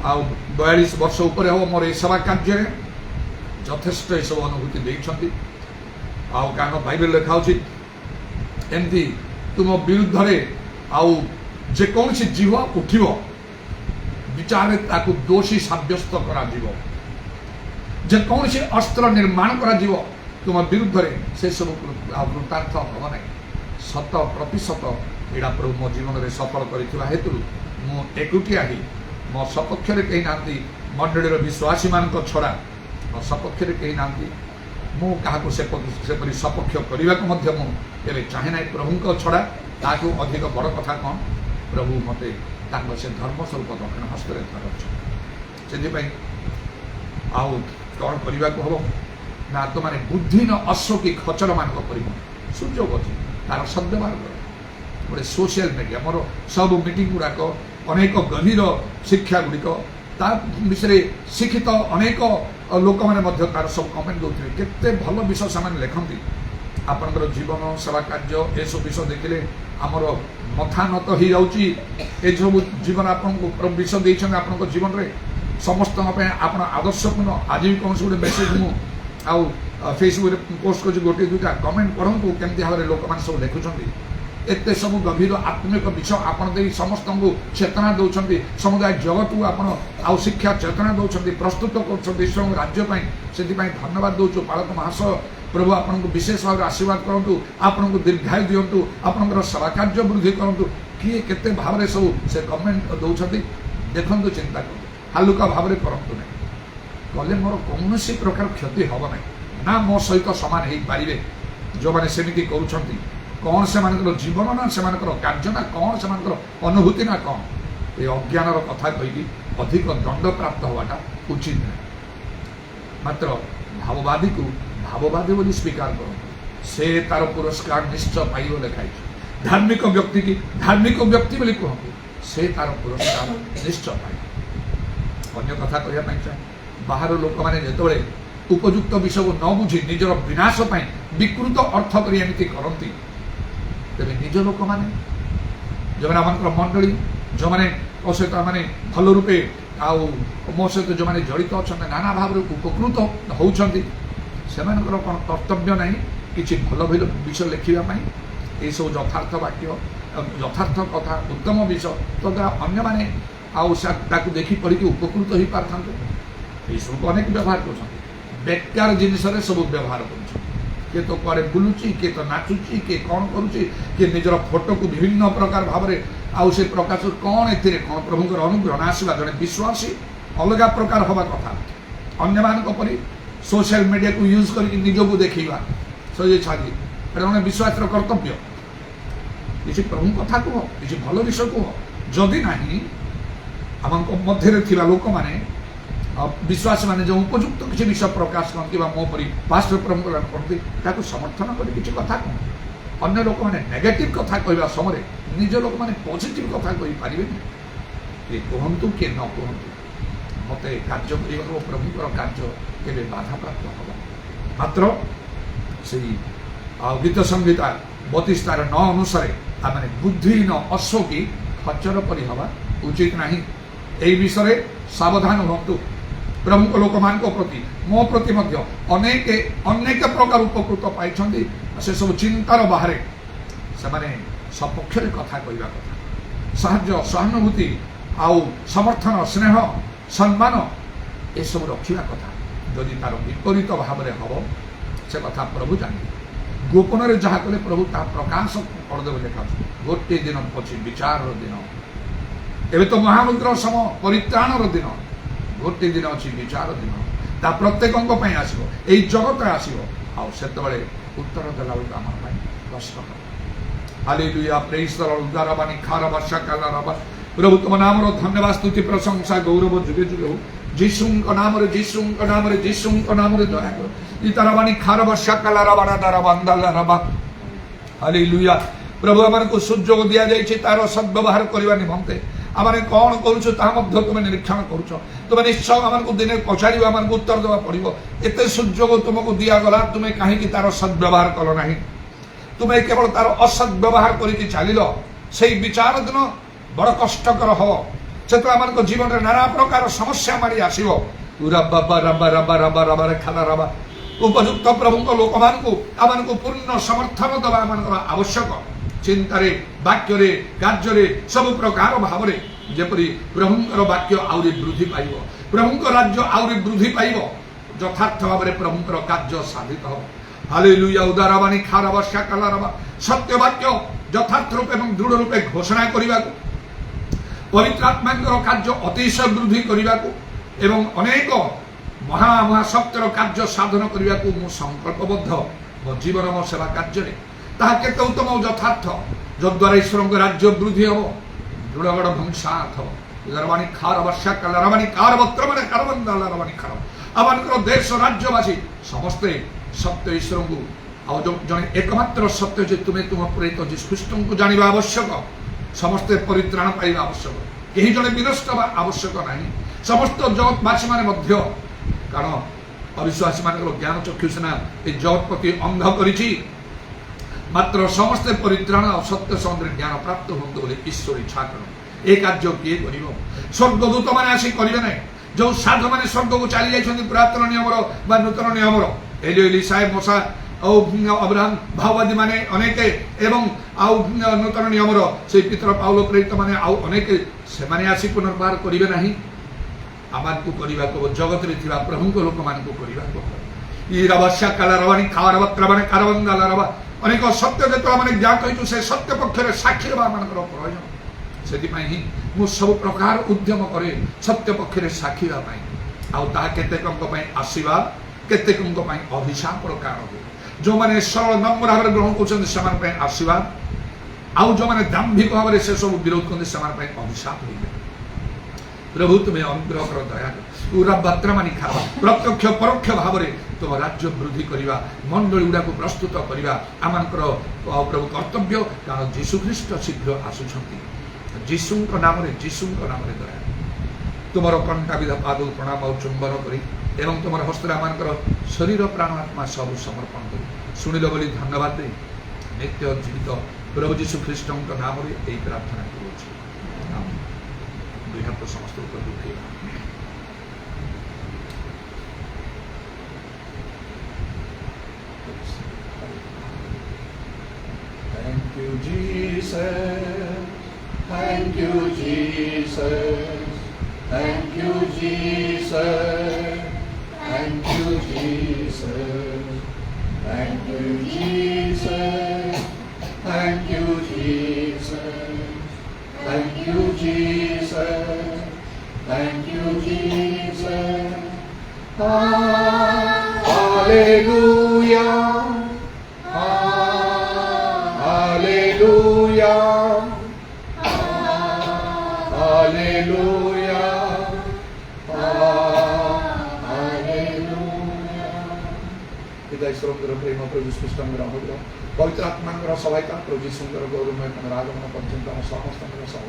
ଆଉ 42 ବର୍ଷ ଉପରେ ହେବ ମୋର এই ସେବା କାର୍ଯ୍ୟରେ ଯଥେଷ୍ଟ ଏସବୁ ଅନୁଭୂତି ଦେଇଛନ୍ତି। ଆଉ କାରଣ ବାଇବେଲ ଲେଖା ହେଉଛି ଏମିତି ତୁମ ବିରୁଦ୍ଧରେ ଆଉ ଯେକୌଣସି ଜିହ୍ୱା ଉଠିବ, ବିଚାରରେ ତାକୁ ଦୋଷୀ ସାବ୍ୟସ୍ତ କରାଯିବ। ଯେକୌଣସି ଅସ୍ତ୍ର ନିର୍ମାଣ କରାଯିବ ତୁମ ବିରୁଦ୍ଧରେ, ସେସବୁ ଆଉ କୃତାର୍ଥ ହେବ ନାହିଁ। 100% ଏଇଟା ପ୍ରଭୁ ମୋ ଜୀବନରେ ସଫଳ କରିଥିବା ହେତୁ ମୁଁ ଏକୁଟିଆ ହିଁ, ମୋ ସପକ୍ଷରେ କେହି ନାହାନ୍ତି। ମଣ୍ଡଳୀର ବିଶ୍ୱାସୀମାନଙ୍କ ଛଡ଼ା ମୋ ସପକ୍ଷରେ କେହି ନାହାନ୍ତି। ମୁଁ କାହାକୁ ସେପରି ସପକ୍ଷ କରିବାକୁ ମଧ୍ୟ ମୁଁ କେବେ ଚାହେଁ ନାହିଁ। ପ୍ରଭୁଙ୍କ ଛଡ଼ା ତାଠୁ ଅଧିକ ବଡ଼ କଥା କ'ଣ, ପ୍ରଭୁ ମୋତେ ତାଙ୍କ ସେ ଧର୍ମ ସ୍ୱରୂପ ଦକ୍ଷିଣ ହସ୍ତରେ ଧରିଛନ୍ତି। ସେଥିପାଇଁ ଆଉ କ'ଣ କରିବାକୁ ହେବ ନା, ତୁମାନେ ବୁଦ୍ଧିହୀନ ଅଶ୍ଵ କି ଖଚରମାନଙ୍କ ପରି ସୁଯୋଗ ଅଛି, ତାର ସଦ୍ବ୍ୟବହାର କର। ଗୋଟେ ସୋସିଆଲ ମିଡ଼ିଆ, ମୋର ସବୁ ମିଟିଂ ଗୁଡ଼ାକ, ଅନେକ ଗଭୀର ଶିକ୍ଷା ଗୁଡ଼ିକ, ତା ବିଷୟରେ ଶିକ୍ଷିତ ଅନେକ ଲୋକମାନେ ମଧ୍ୟ ତାର ସବୁ କମେଣ୍ଟ ଦେଉଥିବେ। କେତେ ଭଲ ବିଷୟ ସେମାନେ ଲେଖନ୍ତି। ଆପଣଙ୍କର ଜୀବନ, ସେବା କାର୍ଯ୍ୟ, ଏସବୁ ବିଷୟ ଦେଖିଲେ ଆମର ମଥା ନତ ହେଇଯାଉଛି। ଏସବୁ ଜୀବନ ଆପଣଙ୍କୁ ବିଷୟ ଦେଇଛନ୍ତି ଆପଣଙ୍କ ଜୀବନରେ ସମସ୍ତଙ୍କ ପାଇଁ ଆପଣ ଆଦର୍ଶପୂର୍ଣ୍ଣ। ଆଜି ବି କୌଣସି ଗୋଟେ ମେସେଜ ମୁଁ ଆଉ ଫେସବୁକରେ ପୋଷ୍ଟ କରୁଛି, ଗୋଟିଏ ଦୁଇଟା କମେଣ୍ଟ ପଢ଼ନ୍ତୁ କେମିତି ଭାବରେ ଲୋକମାନେ ସବୁ ଲେଖୁଛନ୍ତି। ଏତେ ସବୁ ଗଭୀର ଆତ୍ମିକ ବିଷୟ ଆପଣ ଦେଇ ସମସ୍ତଙ୍କୁ ଚେତନା ଦେଉଛନ୍ତି, ସମୁଦାୟ ଜଗତକୁ ଆପଣ ଆଉ ଶିକ୍ଷା ଚେତନା ଦେଉଛନ୍ତି, ପ୍ରସ୍ତୁତ କରୁଛନ୍ତି ଈଶ୍ୱରଙ୍କ ରାଜ୍ୟ ପାଇଁ। ସେଥିପାଇଁ ଧନ୍ୟବାଦ ଦେଉଛୁ। ପାଳକ ମହାଶୟ ପ୍ରଭୁ ଆପଣଙ୍କୁ ବିଶେଷ ଭାବରେ ଆଶୀର୍ବାଦ କରନ୍ତୁ, ଆପଣଙ୍କୁ ଦୀର୍ଘାୟୁ ଦିଅନ୍ତୁ, ଆପଣଙ୍କର ସେବା କାର୍ଯ୍ୟ ବୃଦ୍ଧି କରନ୍ତୁ। କିଏ କେତେ ଭାବରେ ସବୁ ସେ କମେଣ୍ଟ ଦେଉଛନ୍ତି ଦେଖନ୍ତୁ, ଚିନ୍ତା କରନ୍ତୁ, ହାଲୁକା ଭାବରେ କରନ୍ତୁ ନାହିଁ। କଲେ ମୋର କୌଣସି ପ୍ରକାର କ୍ଷତି ହେବ ନାହିଁ, ନା ମୋ ସହିତ ସମାନ ହେଇପାରିବେ ଯେଉଁମାନେ ସେମିତି କରୁଛନ୍ତି। କ'ଣ ସେମାନଙ୍କର ଜୀବନ ନା ସେମାନଙ୍କର କାର୍ଯ୍ୟ ନା କ'ଣ ସେମାନଙ୍କର ଅନୁଭୂତି ନା କ'ଣ, ଏ ଅଜ୍ଞାନର କଥା କହିକି ଅଧିକ ଦଣ୍ଡପ୍ରାପ୍ତ ହେବାଟା ଉଚିତ ନାହିଁ। ମାତ୍ର ଭାବବାଦୀକୁ ଭାବବାଦୀ ବୋଲି ସ୍ୱୀକାର କରନ୍ତୁ, ସେ ତାର ପୁରସ୍କାର ନିଶ୍ଚୟ ପାଇବ ଲେଖାଇଛି। ଧାର୍ମିକ ବ୍ୟକ୍ତିକି ଧାର୍ମିକ ବ୍ୟକ୍ତି ବୋଲି କୁହନ୍ତୁ, ସେ ତାର ପୁରସ୍କାର ନିଶ୍ଚୟ ପାଇବ। ଅନ୍ୟ କଥା କହିବା ପାଇଁ ଚାହେଁ, ବାହାର ଲୋକମାନେ ଯେତେବେଳେ ଉପଯୁକ୍ତ ବିଷୟକୁ ନ ବୁଝି ନିଜର ବିନାଶ ପାଇଁ ବିକୃତ ଅର୍ଥ କରି ଏମିତି କରନ୍ତି, ତେବେ ନିଜ ଲୋକମାନେ ଯେଉଁମାନେ ଆମଙ୍କର ମଣ୍ଡଳୀ, ଯେଉଁମାନେ ମୋ ସହିତ ମାନେ ଭଲ ରୂପେ ଆଉ ମୋ ସହିତ ଯେଉଁମାନେ ଜଡ଼ିତ ଅଛନ୍ତି, ନାନା ଭାବରେ ଉପକୃତ ହେଉଛନ୍ତି, ସେମାନଙ୍କର କ'ଣ କର୍ତ୍ତବ୍ୟ ନାହିଁ କିଛି ଭଲ ଭଲ ବିଷୟ ଲେଖିବା ପାଇଁ? ଏଇସବୁ ଯଥାର୍ଥ ବାକ୍ୟ, ଯଥାର୍ଥ କଥା, ଉତ୍ତମ ବିଷୟ ତ ଦ୍ୱାରା ଅନ୍ୟମାନେ ଆଉ ତାକୁ ଦେଖି ପଢ଼ିକି ଉପକୃତ ହେଇପାରିଥାନ୍ତେ। ଏଇସବୁକୁ ଅନେକ ବ୍ୟବହାର କରୁଛନ୍ତି, ବେକାର ଜିନିଷରେ ସବୁ ବ୍ୟବହାର କରୁଛନ୍ତି। କିଏ ତ କୁଆଡ଼େ ବୁଲୁଛି, କିଏ ତ ନାଚୁଛି, କିଏ କ'ଣ କରୁଛି, କିଏ ନିଜର ଫଟୋକୁ ବିଭିନ୍ନ ପ୍ରକାର ଭାବରେ ଆଉ ସେ ପ୍ରକାଶ କ'ଣ, ଏଥିରେ କ'ଣ ପ୍ରଭୁଙ୍କର ଅନୁଗ୍ରହ ନା ଆସିବା? ଜଣେ ବିଶ୍ୱାସୀ ଅଲଗା ପ୍ରକାର ହେବା କଥା, ଅନ୍ୟମାନଙ୍କ ପରି ସୋସିଆଲ ମିଡ଼ିଆକୁ ୟୁଜ୍ କରିକି ନିଜକୁ ଦେଖେଇବା ସଜେଇ ଛାଡ଼ି, ଏଇଟା ଜଣେ ବିଶ୍ୱାସର କର୍ତ୍ତବ୍ୟ। କିଛି ପ୍ରଭୁଙ୍କ କଥା କୁହ, କିଛି ଭଲ ବିଷୟ କୁହ। ଯଦି ନାହିଁ, ଆମଙ୍କ ମଧ୍ୟରେ ଥିବା ଲୋକମାନେ ବିଶ୍ୱାସୀମାନେ ଯେଉଁ ଉପଯୁକ୍ତ କିଛି ବିଷୟ ପ୍ରକାଶ କରନ୍ତି ବା ମୋ ପରି ପାଷ୍ଟର ପରମ୍ପରା କରନ୍ତି, ତାକୁ ସମର୍ଥନ କରି କିଛି କଥା କୁହନ୍ତି। ଅନ୍ୟ ଲୋକମାନେ ନେଗେଟିଭ୍ କଥା କହିବା ସମୟରେ ନିଜ ଲୋକମାନେ ପଜିଟିଭ୍ କଥା କହିପାରିବେନି। କିଏ କୁହନ୍ତୁ କିଏ ନ କୁହନ୍ତୁ, ମୋତେ କାର୍ଯ୍ୟ କରିବାକୁ ପ୍ରଭୁଙ୍କର କାର୍ଯ୍ୟ କେବେ ବାଧାପ୍ରାପ୍ତ ହେବ। ମାତ୍ର ସେଇ ଗୀତ ସଂହିତା 32 ତାର 9 ଅନୁସାରେ ଆମେ ବୁଦ୍ଧିହୀନ ଅଶୋକୀ ଖଚର ପରି ହେବା ଉଚିତ ନାହିଁ। এই বিষয়ে সাবধান হুঁতু। প্রমুখ লোক প্রতি মো প্রতি অনেক প্রকার উপকৃত পাই সেসব চিন্তার বাহারে সে সপক্ষে কথা কহা কথা সাহায্য সহানুভূতি আউ সমর্থন স্নেহ সম্মান এসব রক্ষা কথা। যদি তার বিপরীত ভাবে হব সে কথা প্রভু জানি। গোপନରେ ଯାହା କଲେ ପ୍ରଭୁ ତାହା ପ୍ରକାଶ କରିଦେବେ ଲେଖା ଅଛି। ଗୋଟିଏ ଦିନ ଅଛି ବିଚାରର ଦିନ। ଏବେ ତ ମହାମୁଦ୍ର ସମ ପରିତ୍ରାଣର ଦିନ। ଗୋଟିଏ ଦିନ ଅଛି ବିଚାର ଦିନ। ତା ପ୍ରତ୍ୟେକଙ୍କ ପାଇଁ ଆସିବ, ଏଇ ଜଗତରେ ଆସିବ। ଆଉ ସେତେବେଳେ ଉତ୍ତର ଦେଲା ବେଳକୁ ଆମ ପାଇଁ କଷ୍ଟ ହେବ। ହାଲେଲୁୟା, ପ୍ରେଜ୍ ଦ ଲର୍ଡ। ଉଦ୍ଧାର ବାଣୀ ଖାର ବର୍ଷା କାଲ ରବ। ପ୍ରଭୁ ତୁମ ନାମର ଧନ୍ୟବାଦ ସ୍ତୁତି ପ୍ରଶଂସା ଗୌରବ ଯୁଗେ ଯୁଗେ ହଉ। ଯୀଶୁଙ୍କ ନାମରେ ଯୀଶୁଙ୍କ ନାମରେ ଯୀଶୁଙ୍କ ନାମରେ ଦୟା କର। ଇତାର ବାଣୀ ଖାର ବର୍ଷା କାଲ ରବାଡା ଦାର ବାନ୍ଦାଲ ରବା। ହାଲେଲୁୟା। ପ୍ରଭୁ ଆମକୁ ସୁଯୋଗ ଦିଆଯାଇଛି ତାର ସଦ୍ବ୍ୟବହାର କରିବା ନିମନ୍ତେ। ଆମେ କ'ଣ କରୁଛୁ ତାହା ମଧ୍ୟ ତୁମେ ନିରୀକ୍ଷଣ କରୁଛ। ତୁମେ ନିଶ୍ଚୟ ଆମକୁ ଦିନେ ପଚାରିବ, ଆମକୁ ଉତ୍ତର ଦେବା ପଡ଼ିବ। ଏତେ ସୁଯୋଗ ତୁମକୁ ଦିଆଗଲା, ତୁମେ କାହିଁକି ତାର ସଦ୍ବ୍ୟବହାର କଲ ନାହିଁ? ତୁମେ କେବଳ ତାର ଅସଦ୍ବ୍ୟବହାର କରିକି ଚାଲିଲ। ସେଇ ବିଚାର ଦିନ ବଡ଼ କଷ୍ଟକର ହବ। ସେତେବେଳେ ଆମମାନଙ୍କ ଜୀବନରେ ନାନା ପ୍ରକାର ସମସ୍ୟା ମାଡ଼ି ଆସିବ। ଉପଯୁକ୍ତ ପ୍ରଭୁଙ୍କ ଲୋକମାନଙ୍କୁ ଆମମାନଙ୍କୁ ପୂର୍ଣ୍ଣ ସମର୍ଥନ ଦେବା ଆମଙ୍କର ଆବଶ୍ୟକ। ଚିନ୍ତାରେ, ବାକ୍ୟରେ, କାର୍ଯ୍ୟରେ ସବୁ ପ୍ରକାର ଭାବରେ ଯେପରି ପ୍ରଭୁଙ୍କର ବାକ୍ୟ ଆହୁରି ବୃଦ୍ଧି ପାଇବ, ପ୍ରଭୁଙ୍କ ରାଜ୍ୟ ଆହୁରି ବୃଦ୍ଧି ପାଇବ, ଯଥାର୍ଥ ଭାବରେ ପ୍ରଭୁଙ୍କର କାର୍ଯ୍ୟ ସାଧିତ ହେବ। ହାଲେଲୁୟା। ଉଦାରବାଣୀ ଖାର ବର୍ଷା କାଲ ରବା। ସତ୍ୟ ବାକ୍ୟ ଯଥାର୍ଥ ରୂପେ ଏବଂ ଦୃଢ଼ ରୂପେ ଘୋଷଣା କରିବାକୁ, ପବିତ୍ର ଆତ୍ମାଙ୍କର କାର୍ଯ୍ୟ ଅତିଶୟ ବୃଦ୍ଧି କରିବାକୁ ଏବଂ ଅନେକ ମହାସତ୍ୟର କାର୍ଯ୍ୟ ସାଧନ କରିବାକୁ ମୁଁ ସଂକଳ୍ପବଦ୍ଧ। ମୋ ଜୀବନ ମୋ ସେବା କାର୍ଯ୍ୟରେ ତାହା କେତେ ଉତ୍ତମ ଓ ଯଥାର୍ଥ, ଯଦ୍ୱାରା ଈଶ୍ୱରଙ୍କ ରାଜ୍ୟ ବୃଦ୍ଧି ହେବ, ଦୃଢ଼ଗଡ଼ ଭଂସାଥ ହେବ। ରବାଣୀ ଖାର ବର୍ଷା କାଲ ରବାଣୀ କାର ବତ୍ର ମାନେ କାରବନ୍ଦାଲ ରବାଣୀ ଖାର। ଆମମାନଙ୍କର ଦେଶ ରାଜ୍ୟବାସୀ ସମସ୍ତେ ସତ୍ୟ ଈଶ୍ୱରଙ୍କୁ ଆଉ ଜଣେ એકમાત્ર ସତ୍ୟ ଯେ ତୁମେ ତୁମ ପ୍ରେରିତ ଯୀଶୁଖ୍ରୀଷ୍ଟଙ୍କୁ ଜାଣିବା ଆବଶ୍ୟକ। ସମସ୍ତେ ପରିତ୍ରାଣ ପାଇବା ଆବଶ୍ୟକ। କେହି ଜଣେ ବିନଷ୍ଟ ହେବା ଆବଶ୍ୟକ ନାହିଁ। ସମସ୍ତ ଜଗତବାସୀମାନେ ମଧ୍ୟ, କାରଣ ଅବିଶ୍ୱାସୀମାନଙ୍କର ଜ୍ଞାନ ଚକ୍ଷୁ ସିନା ଏ ଜଗତ ପ୍ରତି ଅନ୍ଧ କରିଛି, ମାତ୍ର ସମସ୍ତେ ପରିତ୍ରାଣ ଆଉ ସତ୍ୟ ସମ୍ବନ୍ଧରେ ଜ୍ଞାନ ପ୍ରାପ୍ତ ହୁଅନ୍ତୁ ବୋଲି ଈଶ୍ୱର ଇଚ୍ଛା କର। ଏ କାର୍ଯ୍ୟ କିଏ କରିବ? ସ୍ୱର୍ଗଦୂତମାନେ ଆସି କରିବେ ନାହିଁ। ଯେଉଁ ସାଧୁମାନେ ସ୍ୱର୍ଗକୁ ଚାଲି ଯାଇଛନ୍ତି ପୁରାତନ ନିୟମର ବା ନୂତନ ନିୟମର, ଏଲି ସାହେବ ମୋସା ଆଉ ଅବ୍ରାହମ ଭାଓବାଦୀ ମାନେ ଅନେକ ଏବଂ ଆଉ ନୂତନ ନିୟମର ସେଇ ପିତର ପାଉଲ ପ୍ରେରିତ ମାନେ ଆଉ ଅନେକ, ସେମାନେ ଆସି ପୁନର୍ବାର କରିବେ ନାହିଁ। ଆମକୁ କରିବାକୁ ଜଗତରେ ଥିବା ପ୍ରଭୁଙ୍କ ଲୋକମାନଙ୍କୁ କରିବାକୁ ଇରବସ୍ୟା କାଲ ରବାଣୀ ଖାର ବତ୍ର ମାନେ କାରବନ୍ଦାଲ ରବା। ଅନେକ ସତ୍ୟ ଯେତେବେଳେ ଆମେ ଜ୍ଞାତ ହେଇଛୁ, ସେ ସତ୍ୟ ପକ୍ଷରେ ସାକ୍ଷୀ ଦେବା ଆମମାନଙ୍କର ପ୍ରয়োଜନ। ସେଥିପାଇଁ ହିଁ ମୁଁ ସବୁ ପ୍ରକାର ଉଦ୍ୟମ କରେ ସତ୍ୟ ପକ୍ଷରେ ସାକ୍ଷୀ ଦେବା ପାଇଁ। ଆଉ ତାହା କେତେକଙ୍କ ପାଇଁ ଆଶୀର୍ବାଦ, କେତେକଙ୍କ ପାଇଁ ଅଭିଶାପର କାରଣ ହୁଏ। ଯେଉଁମାନେ ସରଳ ନମ୍ର ଭାବରେ ଗ୍ରହଣ କରୁଛନ୍ତି ସେମାନଙ୍କ ପାଇଁ ଆଶୀର୍ବାଦ, ଆଉ ଯେଉଁମାନେ ଦାମ୍ଭିକ ଭାବରେ ସେ ସବୁ ବିରୋଧ କରନ୍ତି ସେମାନଙ୍କ ପାଇଁ ଅଭିଶାପ ହୋଇଯାଏ। ପ୍ରଭୁ ତୁମେ ଅନୁଗ୍ରହ କର, ଦୟା କର। ଉରାବାତ୍ରାମାନି ଖାଅ, ପ୍ରତ୍ୟକ୍ଷ ପରୋକ୍ଷ ଭାବରେ ତୁମ ରାଜ୍ୟ ବୃଦ୍ଧି କରିବା, ମଣ୍ଡଳୀ ଗୁଡ଼ାକୁ ପ୍ରସ୍ତୁତ କରିବା ଆମମାନଙ୍କର ପ୍ରଭୁ କର୍ତ୍ତବ୍ୟ। କାରଣ ଯୀଶୁଖ୍ରୀଷ୍ଟ ଶୀଘ୍ର ଆସୁଛନ୍ତି। ଯୀଶୁଙ୍କ ନାମରେ ଦୟା। ତୁମର କଣ୍ଟାବିଧ ପାଦକୁ ପ୍ରଣାମ ଆଉ ଚୁମ୍ବନ କରି ଏବଂ ତୁମର ହସ୍ତରେ ଆମମାନଙ୍କର ଶରୀର ପ୍ରାଣ ଆତ୍ମା ସବୁ ସମର୍ପଣ କରି ଶୁଣିଲ ବୋଲି ଧନ୍ୟବାଦ ଦେଇ ନିତ୍ୟ ଜୀବିତ ପ୍ରଭୁ ଯୀଶୁଖ୍ରୀଷ୍ଟଙ୍କ ନାମରେ ଏହି ପ୍ରାର୍ଥନା କରୁଅଛି। ଦୁଇ ହାତ ସମସ୍ତ ଉପରେ ଉଠାଇବା। Thank you, Jesus. Thank you, Jesus. Thank you, Jesus. Thank you, Jesus. Thank you, Jesus. Thank you, Jesus. Thank you, Jesus. Thank you, Jesus. Hallelujah. Hallelujah. Hallelujah. पिता ईश्वरଙ୍କର ପ୍ରେମ, ପ୍ରଭୁ ଯୀଶୁଖ୍ରୀଷ୍ଟଙ୍କର ଅନୁଗ୍ରହ, ପବିତ୍ର ଆତ୍ମାଙ୍କର ସହାୟତା, ପ୍ରଭୁ ଯୀଶୁଙ୍କର ଗୌରବମୟ ଆଗମନ ପର୍ଯ୍ୟନ୍ତ ଆମ ସମସ୍ତଙ୍କର ସହ